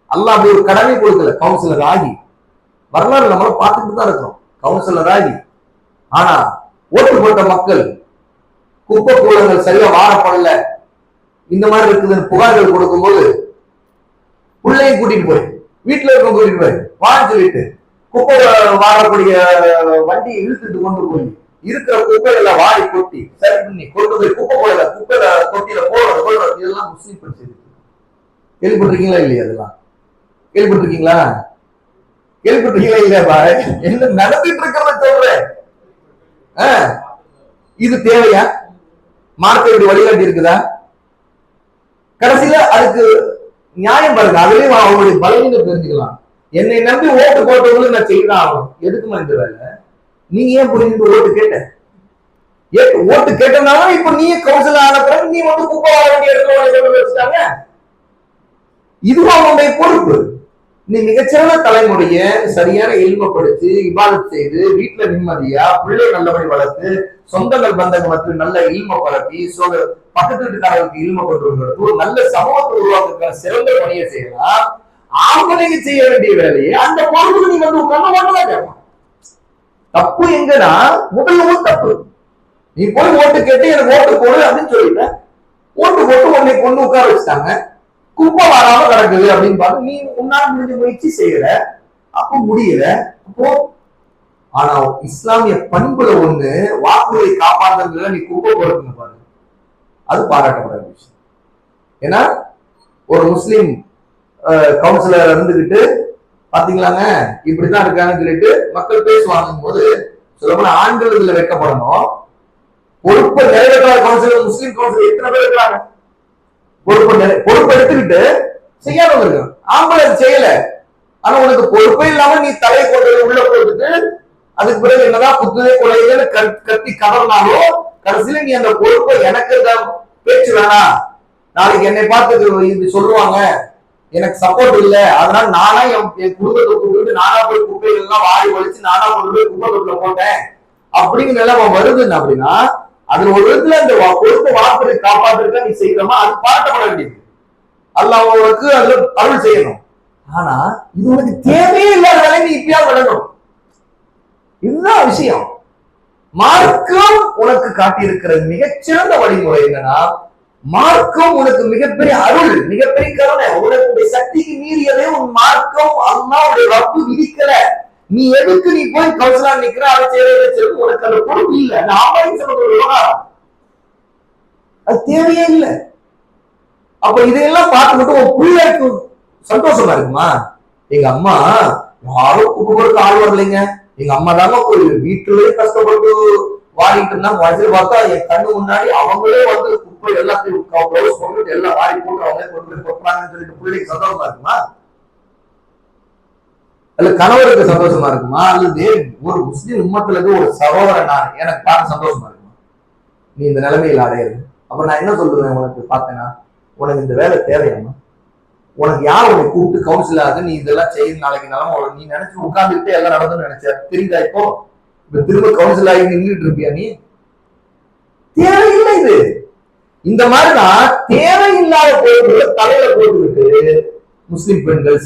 அல்லாஹ் அப்படி ஒரு கடமை கொடுக்கல. கவுன்சிலர் ஆகி வரலாறு நம்மள பார்த்துட்டு தான் இருக்கிறோம். கவுன்சிலர் ஆகி ஆனா ஓட்டு போட்ட மக்கள் குப்பை கூலங்கள் சரியா வாரப்படல, இந்த மாதிரி இருக்குதுன்னு புகார்கள் கொடுக்கும்போது பிள்ளையும் கூட்டிட்டு போய் வீட்டுல இருக்க கூட்டிட்டு போய் வான்னு சொல்லிட்டு குப்பை வாரக்கூடிய வண்டி இழுத்துட்டு கொண்டு போய் இருக்கிற குப்பைகளை வாரி கொட்டி சரி பண்ணி கொண்டு போய் குப்பையில தொட்டியில போடுறது இதெல்லாம் முஸ்லீம் பெண் செய்து கேள்விப்பட்டிருக்கீங்களா இல்லையா? அதெல்லாம் கேள்விப்பட்டிருக்கீங்களா? கேள்விப்பட்டிருக்கீங்களா இல்லையா? என்ன நடந்துட்டு இருக்கிறத சொல்றேன். இது தேவையா? மார்க்க இப்படி வழிகாட்டி இருக்குதா? கடைசியில அதுக்கு நியாயம் பாருங்க. அதுலயும் அவங்களுடைய பலவீனம் தெரிஞ்சுக்கலாம். என்னை நம்பி ஓட்டு போட்டவங்களும் நான் செய்யதான் ஆகணும். எதுக்குமா இந்த வேலை? நீங்க ஏன் புரிஞ்சு ஓட்டு கேட்ட? ஓட்டு கேட்டனாலும் இப்ப நீ கவுன்சிலர் ஆன பிறகு நீ வந்து குப்பை வர வேண்டிய இடத்துல வச்சுட்டாங்க. இதுவும் அவங்களுடைய பொறுப்பு. நீ மிகச்சிறந்த தலைமுறைய சரியான இல்மப்படுத்தி இபாதத் செய்து வீட்டுல நிம்மதியா பிள்ளை நல்லபடி வளர்த்து சொந்தங்கள் பந்தங்கள் மற்றும் நல்ல இல்ம பரப்பி பக்கத்து வீட்டுக்காரர்களுக்கு இல்ம கொண்டு வருவது ஒரு நல்ல சமூகத்தை உருவாக்குறதுக்கான சிறந்த பணியை செய்யலாம். ஆம்பளைங்க செய்ய வேண்டிய வேலையை அந்த பொறுப்புக்கு நீ வந்து உட்கார்ந்து தப்பு எங்கன்னா முதல்ல தப்பு. நீ போய் ஓட்டு கேட்டு எனக்கு ஓட்டு போடு அப்படின்னு சொல்லிட்ட. ஓட்டு போட்டு உன்னை கொண்டு உட்கார வச்சுட்டாங்க. குப்பை வராம கிடக்குது அப்படின்னு பார்த்து நீ உன்னால முடிஞ்ச முயற்சி செய்யற, அப்போ முடியல. அப்போ ஆனா இஸ்லாமிய பண்புல ஒண்ணு வாக்குறுதியை காப்பாற்றுறதுல நீ குப்பை போடுறதுன்னு பாருங்க, அது பாராட்டப்பட விஷயம். ஏன்னா ஒரு முஸ்லீம் கவுன்சிலர் இருந்துகிட்டு பாத்தீங்களாங்க இப்படிதான் இருக்காங்கன்னு சொல்லிட்டு மக்கள் பேசுவாங்க போது சொல்லப்போனா ஆண்கள் இதுல வைக்கப்படணும். பொறுப்பை நிறைவேற்றாத கவுன்சிலர் முஸ்லீம் கவுன்சிலர் எத்தனை பேர் இருக்கிறாங்க? பொறுப்பு எடுத்துக்கிட்டு செய்யாம இருக்கு. ஆம்பளை செய்யல, ஆனா உனக்கு பொறுப்பே இல்லாம நீ தலையை கொண்டு உள்ள போட்டுட்டு அதுக்கு பிறகு என்னதான் புத்துதே கொலையில கத்தி கதறினாலும் கடைசியில நீ அந்த பொறுப்பை எனக்கு பேச்சு வேணாம், நாளைக்கு என்னை பார்த்து இப்படி சொல்லுவாங்க, எனக்கு சப்போர்ட் இல்ல, அதனால நானா என் குடும்பத்தை கூப்பிட்டு நானா போய் குப்பைகள் எல்லாம் வாரி வலிச்சு நானா கொண்டு போய் குப்பை தொட்டில போட்டேன் அப்படிங்கிற நிலைமை வருதுன்னு அப்படின்னா அதுல ஒரு இடத்துல அந்த பொறுப்பை வாக்குறுதி காப்பாற்றுறதுக்கு நீ செய்யறமா அது பாராட்டப்பட வேண்டியது. அல்லாஹ் உனக்கு அதுல அருள் செய்யணும். ஆனா இது உனக்கு தேவையே இல்லாத வேலை நீ இப்பயா விளங்கணும். இதுதான் விஷயம். மார்க்கம் உனக்கு காட்டியிருக்கிற மிகச்சிறந்த வழிமுறை என்னன்னா, மார்க்கம் உனக்கு மிகப்பெரிய அருள், மிகப்பெரிய கருணை. உனக்கு சக்திக்கு மீறியதே உன் மார்க்கம் அல்லாஹ்வுடைய ரப்பு விதிக்கல. நீ எதுக்கு நீ போய் கவுன்சிலா நிக்கிற, அதை செய்யறது உனக்கு அந்த பொறுப்பு இல்லை. அந்த ஆமாயின் சொல்ற விவகாரம் அது தேவையே இல்லை. அப்ப இதையெல்லாம் பார்த்துக்கிட்டு உன் பிள்ளைக்கு சந்தோஷமா இருக்குமா? எங்க அம்மா யாரும் குப்பை கொடுக்க ஆள் வரலைங்க, எங்க அம்மா தாங்க போய் வீட்டுலயே கஷ்டப்பட்டு வாடிட்டு இருந்தாங்க. வயசுல பார்த்தா என் கண்ணு முன்னாடி அவங்களே வந்து குப்பை எல்லாத்தையும் சொல்லிட்டு எல்லாம் வாடி போட்டு அவங்களே கொண்டு போய் கொட்டுறாங்கன்னு சொல்லிட்டு பிள்ளைக்கு சந்தோஷமா இருக்குமா? அல்ல கணவருக்கு சந்தோஷமா இருக்குமா? அல்லது ஒரு முஸ்லீம் உம்மத்துல இருந்து ஒரு சகோதரன் நான் எனக்கு பார்க்க சந்தோஷமா இருக்குமா நீ இந்த நிலைமையில் அடையிறது? அப்ப நான் என்ன சொல்றேன் உனக்கு பார்த்தேன்னா, உனக்கு இந்த வேலை தேவையாமா? உனக்கு யார் உன்னை கூப்பிட்டு கவுன்சிலாக நீ இதெல்லாம் செய்ய நாளைக்கு நிலம நீ நினைச்சு உட்கார்ந்துக்கிட்டே எல்லாம் நடந்துன்னு நினைச்ச தெரியுதா? இப்போ இப்ப திரும்ப கவுன்சில் ஆகி நின்றுட்டு இருப்பியா? நீ தேவையில்லை. இது இந்த மாதிரிதான் தேவையில்லாத பொருட்களை தலையில போட்டுக்கிட்டு முஸ்லிம் பெண்கள்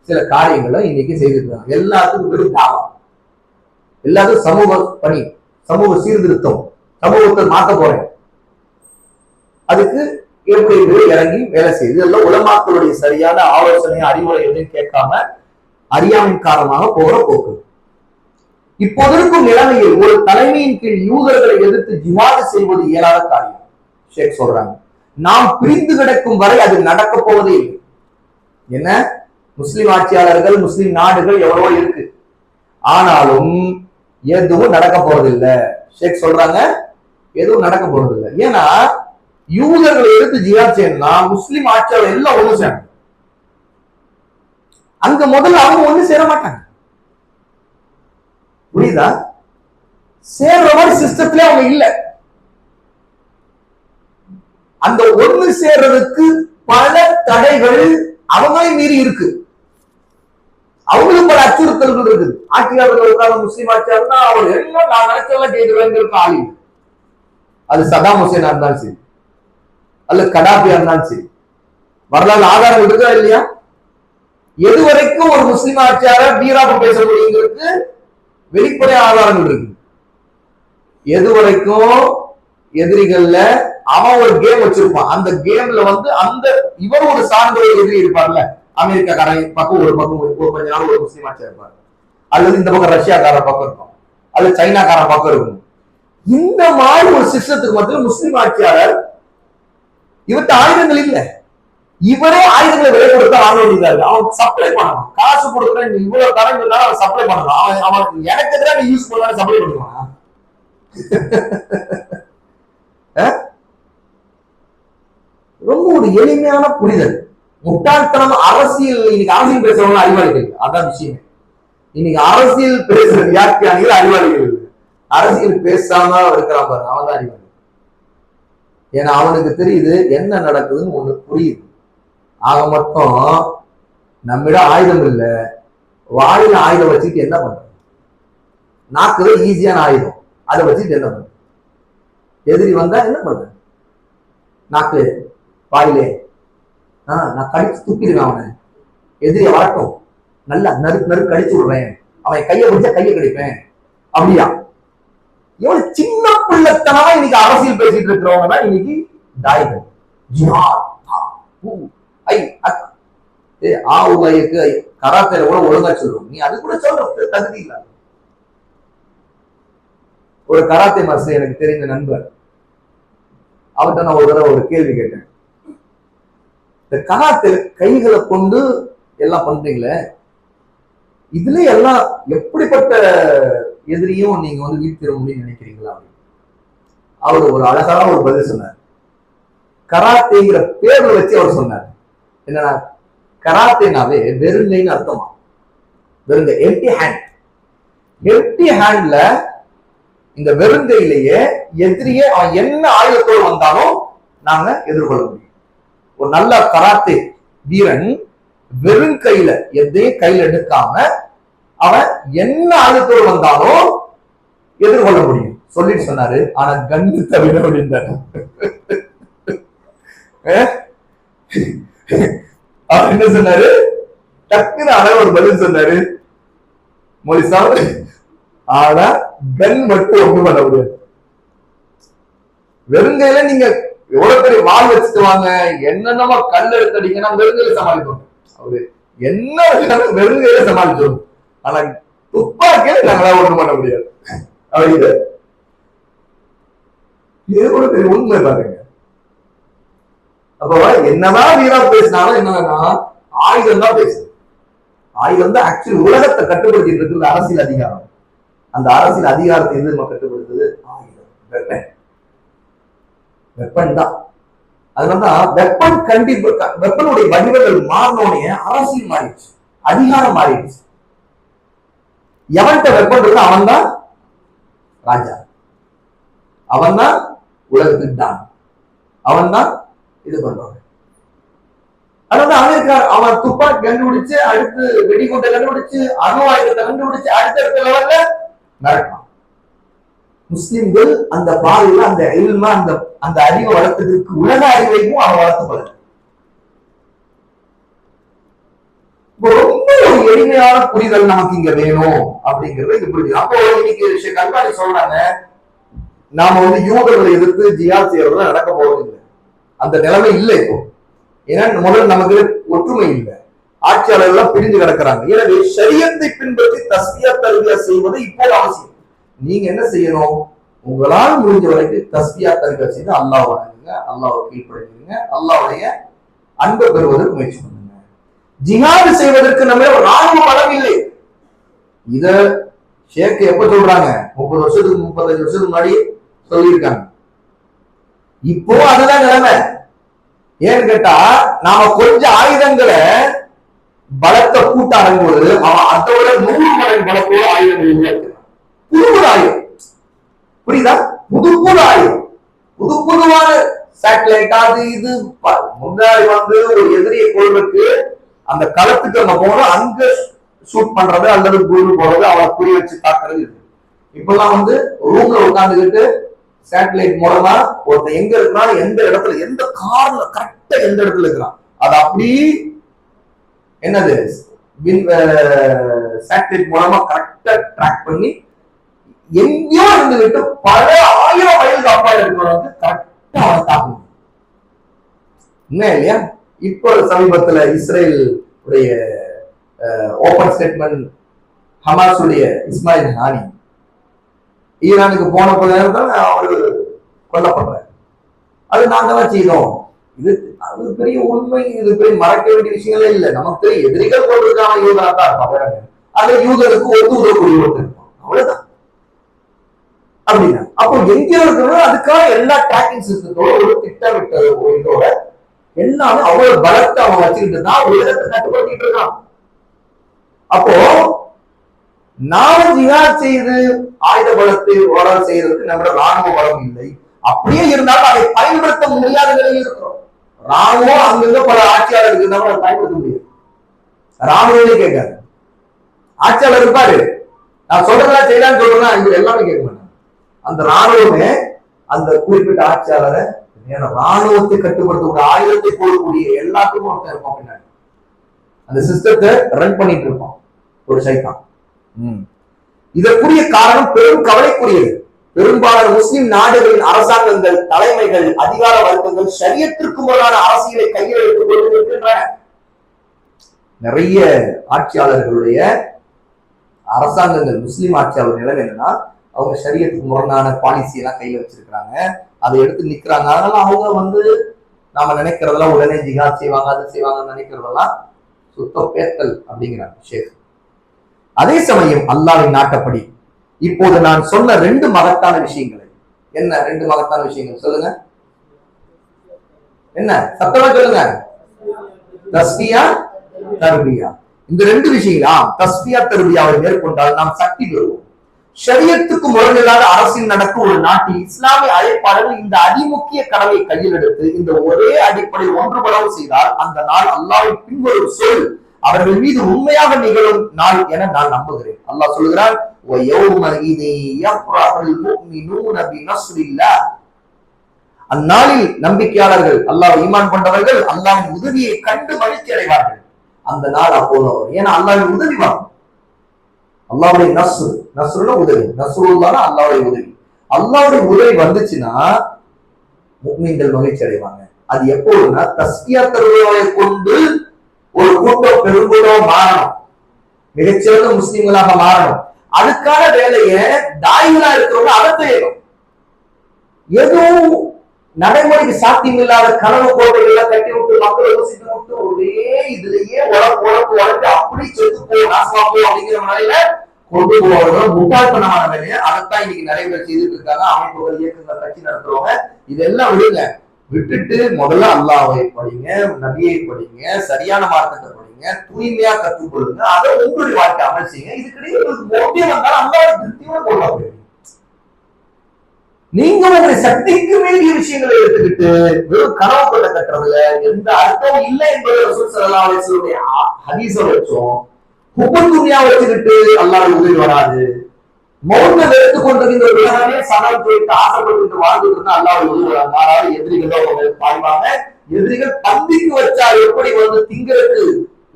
சில காரியங்களை இன்னைக்கு செய்திருக்காங்க. எல்லாத்துக்கும் வெறும் தாவம், எல்லாத்துக்கும் சமூக பணி, சமூக சீர்திருத்தம், சமூகத்தை மாற்ற போறேன், அதுக்கு எப்படி இறங்கி வேலை செய்யுது. இதெல்லாம் உலமாக்களுடைய சரியான ஆலோசனை அறிவுரை எதுவும் கேட்காம அறியாமையின் காரணமாக போகிற போக்கு. இப்போது இருக்கும் நிலைமையில் ஒரு தலைமையின் கீழ் யூதர்களை எதிர்த்து ஜிஹாது செய்வது இயலாத காரியம். ஷேக் சொல்றாங்க, நாம் பிரிந்து கிடக்கும் வரை அது நடக்க போவதே இல்லை. என்ன முஸ்லிம் ஆட்சியாளர்கள், முஸ்லிம் நாடுகள் எவ்வளவோ இருக்கு, ஆனாலும் எதுவும் நடக்க போறதில்லை. ஷேக் சொல்றாங்க எதுவும் நடக்க போறதில்லை. ஏன்னா யூதர்களை எடுத்து ஜிஹாத் செய்யணும்னா முஸ்லிம் ஆட்சியாளர் எல்லாம் ஒண்ணு சேரணும். அங்க முதல்ல அவங்க ஒண்ணு சேர மாட்டாங்க. புரியுதா? சேர்ற மாதிரி சிஸ்டத்திலே அவங்க இல்ல. அந்த ஒண்ணு சேர்றதுக்கு பல தடைகள் அவங்களே மீறி இருக்கு. அவங்களுக்கு பல அச்சுறுத்தல்கள் இருக்குது. ஆட்சியாளர்களுக்கான முஸ்லீம் ஆட்சியாளர்னா அவர் எல்லாம் நான் நினைச்சதெல்லாம் கேட்கிறேங்கிறது ஆளு. அது சதாம் ஹுசேனா இருந்தாலும் சரி, அல்ல கடாபியா இருந்தாலும் சரி, வரலாறு ஆதாரம் இருக்கா இல்லையா? எது வரைக்கும் ஒரு முஸ்லீம் ஆட்சியாளர் வீராப்பு பேசக்கூடியவங்களுக்கு வெளிப்படை ஆதாரங்கள் இருக்கு. எது வரைக்கும் எதிரிகள்ல அவன் ஒரு கேம் வச்சிருப்பான், அந்த கேம்ல அந்த இவர் ஒரு சார்ந்த எதிரி இருப்பார்ல, அமெரிக்காக்காரன் பக்கம் ஒரு பக்கம் கொஞ்ச நாள் ஒரு முஸ்லீம் ஆட்சியா இருப்பாரு, அல்லது இந்த பக்கம் ரஷ்யாக்கார பக்கம் இருக்கும், அல்லது சைனாக்கார பக்கம் இருக்கும். இந்த மாதிரி ஒரு சிஸ்டத்துக்கு மத்தியில் முஸ்லீம் ஆட்சியாளர் இவர்கிட்ட ஆயுதங்கள் இல்லை, இவரே ஆயுதங்களை விலை கொடுத்தா வாங்க வேண்டியதாரு. அவன் சப்ளை பண்ணணும், காசு கொடுக்குறேன் இவ்வளவு தரம் இருந்தாலும் அவன் சப்ளை பண்ணணும். அவன் எனக்கு எதிராக நீ யூஸ் பண்ண சப்ளை பண்ணுவான். ரொம்ப ஒரு எளிமையான புரிதல். முட்டாள்தனம் அரசியல், இன்னைக்கு அரசியல் பேசுறவங்க அறிவாளிகள், அதான் விஷயம். இன்னைக்கு அரசியல் பேசுற வியாக்கியானிகள் அறிவாளிகள், அரசியல் பேசாம இருக்கிறான் பாரு, அவன் தான் அறிவாளி. ஏன்னா அவனுக்கு தெரியுது என்ன நடக்குதுன்னு ஒண்ணு புரியுது. ஆக மொத்தம் நம்மிடம் ஆயுதம் இல்ல, வாயில ஆயுதம் வச்சுட்டு என்ன பண்ற? நாக்குதான் ஈஸியான ஆயுதம், அதை வச்சுட்டு என்ன பண்ற? எதிரி வந்தா என்ன பண்ற? நாக்கு வாயிலே நான் கடிச்சு துப்பிடுவேன் அவனை. எதிரியை வரட்டும், நல்லா நறுக்கு கடிச்சு விடுறேன், அவன் கையை பிடிச்சா கையை கடிப்பேன். அப்படியா? எவ்வளவு சின்ன பிள்ளைத்தனமா இன்னைக்கு அரசியல் பேசிட்டு இருக்கிறவங்க தான் இன்னைக்கு தாய்கள். கராத்தேல கூட ஒழுங்கா சொல்றோம், நீ அது கூட சொல்ற தகுதி இல்ல. ஒரு கராத்தே மாஸ்டர் எனக்கு தெரிந்த நண்பர், அவர்கிட்ட நான் ஒரு தடவை ஒரு கேள்வி கேட்டேன். இந்த கராத்தே கைகளை கொண்டு எல்லாம் பண்றீங்களே, இதுல எல்லாம் எப்படிப்பட்ட எதிரியும் நீங்க வீழ்த்திட முடியும்னு நினைக்கிறீங்களா? அவர் ஒரு அழகான ஒரு பதில் சொன்னார். கராத்தேங்கிற பேர்ல வச்சு அவர் சொன்னார் என்னன்னா, கராத்தேனாவே வெறுங்கைன்னு அர்த்தமா. வெறுங்கை, எம்டி ஹேண்ட். எம்டி ஹேண்ட்ல இந்த வெறுங்கையிலேயே எதிரியே அவன் என்ன ஆயுதத்தோடு வந்தாலும் நாங்க எதிர்கொள்ள முடியும். ஒரு நல்ல கராத்தே வீரன் வெறும் கையில எதையும் கையில எடுக்காம அவன் என்ன ஆயுதத்தோடு வந்தாலும் எதிர்கொள்ள முடியும் சொல்லிட்டு சொன்னாரு. ஆனா கண்ணு தவிர அப்படின்றாரு. அவர் என்ன சொன்னாரு? டக்குனு அளவு ஒரு பதில் சொன்னாரு, மொழிசா, ஆனா கன் மட்டும் ஒண்ணும் பண்ண முடியாது. வெறுங்கையில நீங்க எவ்வளவு பெரிய வால் வச்சுட்டு வாங்க, என்னென்னமா கல் எடுத்தடிங்கன்னா வெறுங்கையில சமாளிப்போம். அவரு என்ன வெறுங்கையில சமாளிச்சோம். ஆனா துப்பாக்கியில நாங்களால ஒண்ணும் பண்ண முடியாது. அவரு எவ்வளவு பெரிய உண்மை பாருங்க. அப்போ என்னதான் வீரா பேசினாலும் என்னன்னா ஆயுதம் தான் பேசுது. ஆயுதம் தான் ஆக்சுவலி உலகத்தை கட்டுப்படுத்திட்டு இருக்கிறது அரசியல் அதிகாரம். அந்த அரசியல் அதிகாரத்தை எது நம்ம கட்டுப்படுத்துது? ஆயுதம், வெப்பன். வெப்பன் தான். அதனாலதான் வெப்பன் கண்டிப்பா வெப்பனுடைய வடிவங்கள் மாறினோடனே அரசியல் மாறிடுச்சு, அதிகாரம் மாறிடுச்சு. எவன்கிட்ட வெப்பன் இருக்கு அவன் தான் ராஜா, அவன் தான் உலகத்துக்கு தான், அவன் தான் இது பண்றவன். அதாவது அமெரிக்கா அவன் துப்பாக்கி கண்டுபிடிச்சு, அடுத்து வெடிகுண்டை கண்டுபிடிச்சு, அணு ஆயுதத்தை கண்டுபிடிச்சு, அடுத்த லெவல்ல நடக்கும். முஸ்லிம்கள் அந்த பாதையில அந்த இல்மா அந்த அறிவை வளர்த்ததுக்கு உலக அறிவையும் அவன் வளர்த்துக்கொள்ள. ரொம்ப ஒரு எளிமையான புரிதல் நமக்கு இங்க வேணும் அப்படிங்கிறது இது புரியுது. அப்போ இன்னைக்கு கல்வாணி சொல்றாங்க, நாம யூதர்களை எதிர்த்து ஜிஹாத் செய்யறதுல நடக்க போறது இல்லை, அந்த நிலைமை இல்லை இப்போ. ஏன்னா முதல்ல நமக்கு ஒற்றுமை இல்லை, ஆட்சியாளர்கள் பிரிஞ்சு கிடக்கிறாங்க. எனவே ஷரியத்தை பின்பற்றி தஸ்பியா தர்பியா செய்வது இப்போ அவசியம். நீங்க என்ன செய்யணும்? உங்களால் முடிஞ்ச வரைக்கும் தஸ்பியா தர்பியா செய்து அல்லாஹ் வணங்குங்க, அல்லாஹ்வை கீழ்ப்படுத்துங்க, அல்லாஹ்வுடைய அன்பை பெறுவதற்கு முயற்சி பண்ணுங்க. ஜிஹாது செய்வதற்கு நம்ம ராணுவ பலம் இல்லை. இத ஷேக் எப்ப சொல்றாங்க? 30 வருஷத்துக்கு 35 வருஷத்துக்கு முன்னாடி சொல்லியிருக்காங்க. இப்போ அதுதான் நிலைமை. ஏன்னு கேட்டா, நாம கொஞ்சம் ஆயுதங்களை பலத்தை கூட்ட ஆரம்பிப்போது அவன் அதோட 100 மடங்கு பலத்தோட ஆயுதங்கள் உருவாக்குறான். புது ஆயுதம், புரியுதா? புது ஆயுதம், புதுவான சேட்டலைட் அது இது. முன்னாடி ஒரு எதிரியை கொள்வதற்கு அந்த களத்துக்கு நம்ம போனோம், அங்க ஷூட் பண்றது அல்லது குரு போறது, அவளை குறி வச்சு தாக்குறது. இப்பெல்லாம் ரூம்ல உட்காந்துக்கிட்டு சேட்டலைட் மூலமா ஒருத்தர் எங்க இருக்கிறான், எந்த இடத்துல, எந்த கார்ல கரெக்டா எந்த இடத்துல இருக்கிறான், அது அப்படி என்னது சேட்டலைட் மூலமா கரெக்டா ட்ராக் பண்ணி எங்கேயோ இருந்துகிட்டு பல 1000 மைல் அப்பால் இருக்கிறவங்க கரெக்டா அவனை தாக்கணும். என்ன இல்லையா? இப்போ சமீபத்துல இஸ்ரேல் உடைய ஓபன் ஸ்டேட்மெண்ட், ஹமாஸ் உடைய இஸ்மாயில் ஹானி ஈரானுக்கு போன நேரத்தில் அவரு கொல்லப்படுறாரு. அது நாங்க தான் செய்தோம். அது பெரிய உண்மை, இது பெரிய மறக்க வேண்டிய விஷயங்களே இல்லை. நமக்கு எதிரிகள் கொண்டிருக்கான யூதனா தான் இருப்பாங்க, அந்த யூதருக்கு உதவக்கூடிய ஒருத்தர் இருப்பான், அவ்வளவுதான். அப்படின்னா அப்போ எங்கேயோ இருக்கணும், அதுக்காக எல்லா ட்ராக்கிங் சிஸ்டத்தோட ஒரு திட்டமிட்ட இதோட எல்லாமே அவ்வளவு பலத்தை அவன் வச்சுக்கிட்டு தான் உலகத்தை கட்டுப்படுத்திட்டு இருக்கான். அப்போ நாம ஜிஹாத் செய்து ஆயுத பலத்தை வர செய்யறதுக்கு நம்ம ராணுவ பலம் இல்லை. அப்படியே இருந்தாலும் அதை பயன்படுத்த முடியாத நிலையில் இருக்கிறோம். ராணுவம் அங்கிருந்து பல ஆட்சியாளருக்கு இருந்தாலும் அதை பயன்படுத்த முடியும். ராணுவமே கேட்காது, ஆட்சியாளர் இருப்பாரு, நான் சொல்றதெல்லாம் செய்யலான்னு சொல்றேன்னா இது எல்லாமே கேட்க மாட்டாங்க. அந்த ராணுவமே அந்த குறிப்பிட்ட ஆட்சியாளரை ராணுவத்தை கட்டுப்படுத்தக்கூடிய ஆயுதத்தை போடக்கூடிய எல்லாத்துக்கும் ஒருத்தர் இருப்பான் பின்னாடி. அந்த சிஸ்டத்தை ரன் பண்ணிட்டு இருப்பான் ஒரு சைத்தான். இதற்குரிய காரணம் பெரும் கவலைக்குரியது. பெரும்பாலான முஸ்லிம் நாடுகளின் அரசாங்கங்கள், தலைமைகள், அதிகார வர்க்கங்கள் ஷரியத்திற்கு முரணான அரசியலை கையில் எடுத்துக் கொண்டிருக்கின்றன. நிறைய ஆட்சியாளர்களுடைய அரசாங்கங்கள், முஸ்லிம் ஆட்சியாளர் நிலைமை என்னன்னா, அவங்க ஷரியத்துக்கு முரணான பாலிசி எல்லாம் கையில வச்சிருக்கிறாங்க, அதை எடுத்து நிக்கிறாங்க. அதனால அவங்க நாம நினைக்கிறதெல்லாம் உடனே ஜிஹாத் செய்வாங்க, அது செய்வாங்கன்னு நினைக்கிறதெல்லாம் சுத்த பேத்தல் அப்படிங்கிறாங்க ஷேக். அதே சமயம் அல்லாஹ்வின் நாட்டப்படி இப்போது நான் சொன்ன 2 மகத்தான விஷயங்களை, என்ன 2 மகத்தான விஷயங்கள் சொல்லுங்க, என்ன சத்தமா சொல்லுங்க? தஸ்பியா, தர்பியா. இந்த 2 விஷயங்களா, தஸ்பியா தர்பியாவை மேற்கொண்டால் நாம் சக்தி பெறுவோம். ஷரியத்துக்கு முரணில்லாத அரசின் நடக்கும் ஒரு நாட்டில் இஸ்லாமிய அழைப்பாளர்கள் இந்த அதிமுக்கிய கடமை கையில் எடுத்து இந்த ஒரே அடிப்படை ஒன்றுபடவும் செய்தால் அந்த நாள் அல்லாஹ்வின் பின்வரும் சொல் அவர்கள் மீது உண்மையாக நிகழும் நாள் என நான் நம்புகிறேன். அல்லாஹ் சொல்கிறான், அந்நாளில் நம்பிக்கையாளர்கள், அல்லாஹ் ஈமான் கொண்டவர்கள் அல்லாஹ்வின் உதவியை கண்டு மகிழ்ச்சி அடைவார்கள். அந்த நாள் அப்போது ஏன்னா அல்லாஹ்வின் உதவி வரும். அல்லாஹ்வுடைய நஸ்ருன்னா உதவி, நஸ்ருல்லாஹ் அல்லாஹ்வுடைய உதவி. அல்லாஹ்வுடைய உதவி வந்துச்சுன்னா முஃமின்கள் மகிழ்ச்சி அடைவாங்க. அது எப்போதுன்னா தஸ்பியா தர்பியாவை கொண்டு ஒரு கூட்டம் பெருங்கூட்டம் மாறணும், மிகச்சிறந்த முஸ்லிம்களாக மாறணும். அதுக்கான வேலையை தாயிகளா இருக்கிறவங்க அதை செய்யணும். எதுவும் நடைமுறைக்கு சாத்தியம் இல்லாத கனவு கோட்டைகளை கட்டி விட்டு மக்களை யோசித்து விட்டு ஒரே இதுலயே உழப்பு அப்படி செத்து போ, நாசமா போ அப்படிங்கிற முறையில கொண்டு போவதும் முட்டாள்தனமான வேலையை அதைத்தான் இன்னைக்கு நிறைய பேர் செய்துட்டு இருக்காங்க. அமைப்புகள், இயக்கங்கள், கட்சி நடத்துறவங்க இதெல்லாம் விடுங்க. விட்டுட்டு முதல்ல அல்லாஹ்வை படிங்க, நபியை படிங்க, சரியான மார்க்கத்தை படிங்க, தூய்மையா கற்றுக்கொள்ளுங்க, அதை உங்களுடைய வாழ்க்கை அமல் செய்யுங்க. இதுக்கிடையே மோட்டியம் வந்தாலும் அல்லாஹ் திருப்தியோட கொள்ள போயிடும். நீங்க உங்களுடைய சக்திக்கு மீறிய விஷயங்களை எடுத்துக்கிட்டு வெறும் கனவு கொண்ட கட்டுறதுல எந்த அர்த்தம் இல்லை என்பதை ரசூல் ஸல்லல்லாஹு அலைஹி வஸல்லம் ஹதீஸை வச்சோம் குபுல் துன்யா வச்சுக்கிட்டு அல்லாஹ் உதவி வராது. மௌன வெறுத்து கொண்டிருக்கின்ற உலகமே சனம் போயிட்டு ஆசைப்பட்டு வாழ்ந்துட்டு இருந்தா அல்லாஹ் உதவி வராது. மாறாவது எதிரிகள் பாய்வாங்க. எதிரிகள் பந்திக்கு வச்சா எப்படி திங்கிறதுக்கு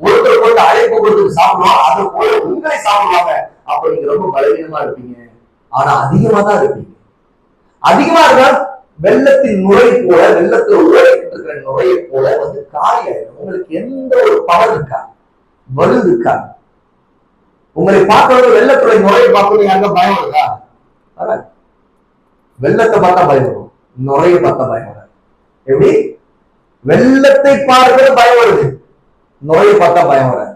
ஒருத்தர் கொண்டு அழைப்பு கொடுத்து சாப்பிடுவாங்க, அதை போல உங்களை சாப்பிடுவாங்க. அப்ப நீங்க ரொம்ப பலவீனமா இருப்பீங்க. ஆனா அதிகமா தான் இருப்பீங்க. அதிகமா இருந்தால் வெள்ளத்தின் நுரை போல, வெள்ளத்துல ஓடிட்டு இருக்கிற நுரையை போல காலியாயிடும். உங்களுக்கு எந்த ஒரு பவர் இருக்கா, வலு இருக்கா? உங்களை பார்க்கறது வெள்ளத்துறை நுரையை பார்க்கறது யாருங்க பயம் இருக்கா? வெள்ளத்தை பார்த்தா பயம் வரும், நுரையை பார்த்தா பயம் வராது. எப்படி? வெள்ளத்தை பார்க்கறது பயம் வருது, நுரையை பார்த்தா பயம் வராது.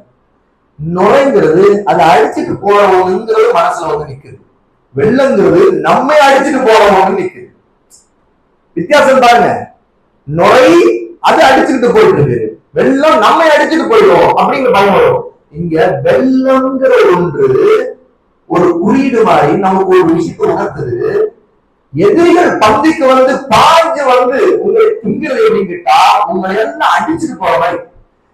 நுரைங்கிறது அதை அழிச்சிட்டு போறவங்கிறது மனசுல நிக்குது. வெள்ளங்கிறது நம்மை அடிச்சுட்டு போறவங்க நிக்குது. வித்தியாசம் பாருங்க. நுரை அது அடிச்சுட்டு போயிட்டு இருக்கு, வெள்ளம் நம்மை அடிச்சுட்டு போயிடும் அப்படிங்கிற பயம் வரும். இங்க வெள்ளம்ங்கிற ஒன்று ஒரு குறியீடு மாதிரி நமக்கு ஒரு விஷயத்தை உணர்த்துது. எதிரிகள் பந்திக்கு வந்து பாஞ்சு வந்து உங்களை திங்கிறது எப்படின்னு கேட்டா உங்களை எல்லாம் அடிச்சுட்டு போற மாதிரி.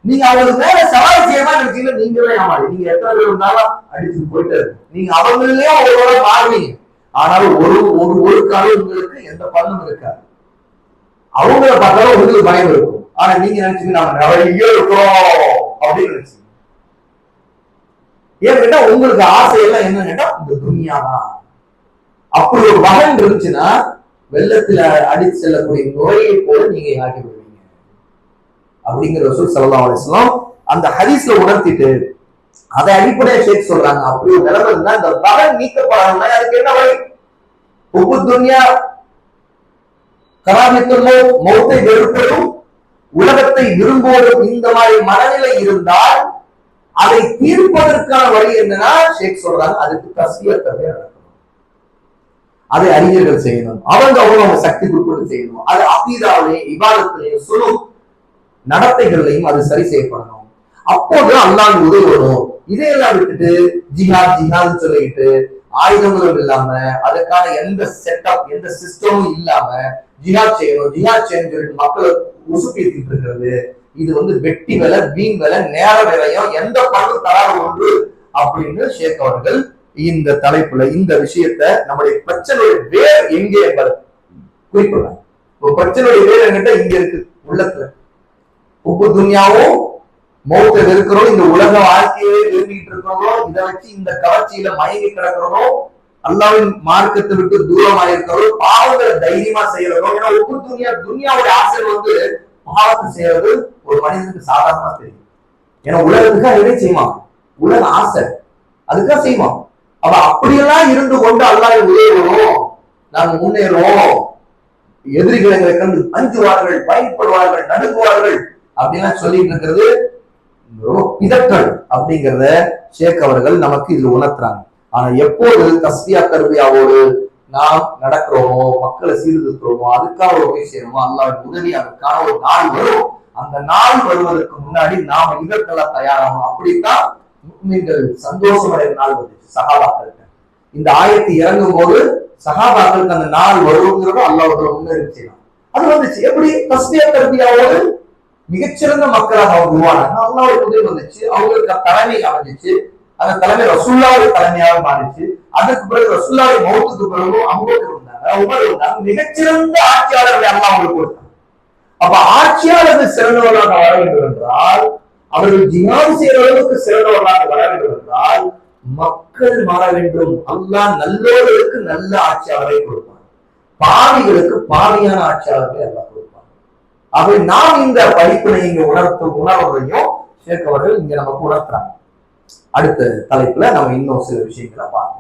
நீங்க அவங்களுக்கு மேல சவால் செய்யமா நினைச்சீங்கன்னா நீங்களே ஆமாடி. நீங்க எத்தனை பேர் இருந்தாலும் அடிச்சுட்டு போயிட்டு நீங்க அவங்களே அவங்களோட மாறுவீங்க. ஆனாலும் ஒரு காலம் உங்களுக்கு எந்த பலனும் இருக்காது. அவங்கள பார்த்தாலும் உங்களுக்கு பயம் இருக்கும். ஆனா நீங்க நினைச்சீங்க நாம நிறைய இருக்கிறோம் அப்படின்னு நினைச்சீங்க. ஏன்னு கேட்டா உங்களுக்கு ஆசையெல்லாம் என்னன்னு கேட்டா இந்த துனியாதான். அப்படி ஒரு மகன் இருந்துச்சுன்னா வெள்ளத்துல அடித்து செல்லக்கூடிய நோயை போல நீங்க ஆக்கி விடுவீங்க அப்படிங்கிற ரசூல் ஸல்லல்லாஹு அலைஹி வஸல்லம் அந்த ஹதீஸ்ல உணர்த்திட்டு அதை அடிப்படையா ஷேக் சொல்றாங்க. அப்படி ஒரு நிலைமை இருந்தா இந்த மகன் நீக்கப்படணும்னா அதுக்கு என்ன வழி? உப்பு துன்யா கராமித்துள்ளோ மௌத்தை வெறுப்பதும் உலகத்தை விரும்புவதும் இந்த மாதிரி மனநிலை இருந்தால் அதை தீர்ப்பதற்கான வழி என்னன்னா ஷேக் சொல்றாங்க அதுக்கு தஸ்பியத்தை நடக்கணும். அதை அறிஞர்கள் செய்யணும். அவங்க சக்திக்கு உட்பட்டு செய்யணும். அது அகீதாவிலையும் இபாதத்திலையும் சொல்லும் நடத்தைகள்லையும் அது சரி செய்யப்படணும். அப்போது அல்லாஹ் உதவி வரும். இதையெல்லாம் விட்டுட்டு ஜிஹாத் சொல்லிட்டு ஆயுதங்களும் இல்லாம அதுக்கான எந்த செட்டப் எந்த சிஸ்டமும் இல்லாம ஜிஹாத் செய்யணும் சொல்லிட்டு மக்களை உசுப்பேத்திட்டு இருக்கிறது இது வந்து வெட்டி வேலை வீண் வேலை நேர வேலையும் எந்த பணம் தராத ஒன்று அப்படின்னு ஷேக் அவர்கள் இந்த தலைப்புல இந்த விஷயத்த நம்முடைய பிரச்சனையுடைய வேர் எங்கே என்பதை குறிப்பிடுறாங்க. பிரச்சனையுடைய வேர் என்கிட்ட இங்க இருக்கு உள்ளத்துல. உப்பு துன்யாவும் மௌத்தை வெறுக்கிறோம், இந்த உலக வாழ்க்கையே விரும்பிட்டு இருக்கிறோமோ, இதை வச்சு இந்த கவர்ச்சியில மயங்கி கிடக்கிறோமோ, அல்லாஹ்வின் மார்க்கத்தை விட்டு தூரமா இருக்கிறோம், பாவங்களை தைரியமா செய்யறோம். ஏன்னா உப்பு துன்யாவுடைய ஆசை வந்து பாவத்தை செய்யறது ஒரு மனிதனுக்கு சாதாரணமா தெரியும். ஏன்னா உலகத்துக்காக எதை செய்வான்? உலக ஆசை அதுக்காக செய்வான். அப்ப அப்படியெல்லாம் இருந்து கொண்டு அல்லாஹ் உதவுவோம், நாங்க முன்னேறுவோம், எதிரிகளை கண்டு அஞ்சுவார்கள், பயப்படுவார்கள், நடுங்குவார்கள் அப்படின்லாம் சொல்லிட்டு இருக்கிறது பிதற்றல் அப்படிங்கிறத ஷேக் அவர்கள் நமக்கு இதுல உணர்த்துறாங்க. ஆனா எப்போது தஸ்பியா தர்பியாவோடு நாம் நடக்கிறோமோ, மக்களை சீர்திருத்துறோமோ, அதுக்காக ஒரு போய் செய்யணுமோ, அல்லாஹ்வின் உதவி அதுக்கான ஒரு நாள் வரும். அந்த நாள் வருவதற்கு முன்னாடி நாம இதற்கெல்லாம் தயாராகணும். அப்படித்தான் முஃமின்கள் சந்தோஷம் அடைகிற நாள் வந்துச்சு சஹாபாக்களுக்கு. இந்த ஆயத்து இறங்கும் போது சஹாபாக்களுக்கு அந்த நாள் வருங்கிறதும் அல்லாஹ் முன்னேறி செய்யலாம். அது வந்துச்சு. எப்படி? தஸ்பியா தர்பியாவோடு மிகச்சிறந்த மக்களாக அவங்க உருவானாங்க. அல்லாஹ்வுடைய உதவி வந்துச்சு. அவங்களுக்கு தலைமை அமைஞ்சிச்சு. அந்த தலைமை ரசூலுல்லாஹ்வுடைய தலைமையாக மாறிச்சு. அதுக்கு பிறகு ரசூலுல்லாஹ்வுடைய மௌத்துக்கு பிறகு அபூபக்கர் இருந்தாங்க, உமர் இருந்தாங்க. மிகச்சிறந்த ஆட்சியாளர்களை அல்லாஹ் அவங்களுக்கு கொடுத்தாங்க. அப்ப ஆட்சியாளர்கள் சிறந்தவர்களாக வர வேண்டும் என்றால், அவர்கள் ஜிஹாத் செய்யற அளவுக்கு சிறந்தவர்களாக வர வேண்டும் என்றால் மக்கள் மாற வேண்டும். அல்லாஹ் நல்லவர்களுக்கு நல்ல ஆட்சியாளரை கொடுப்பார், பாவிகளுக்கு பாவியான ஆட்சியாளர்களை அல்லாஹ் கொடுப்பார். அப்படி நாம் இந்த படிப்பினை இங்க உணர்வதையும் ஷேக் அவர்கள் இங்க நமக்கு உணர்த்துறாங்க. அடுத்த தலைப்புல நம்ம இன்னும் சில விஷயங்களை பார்க்கலாம்.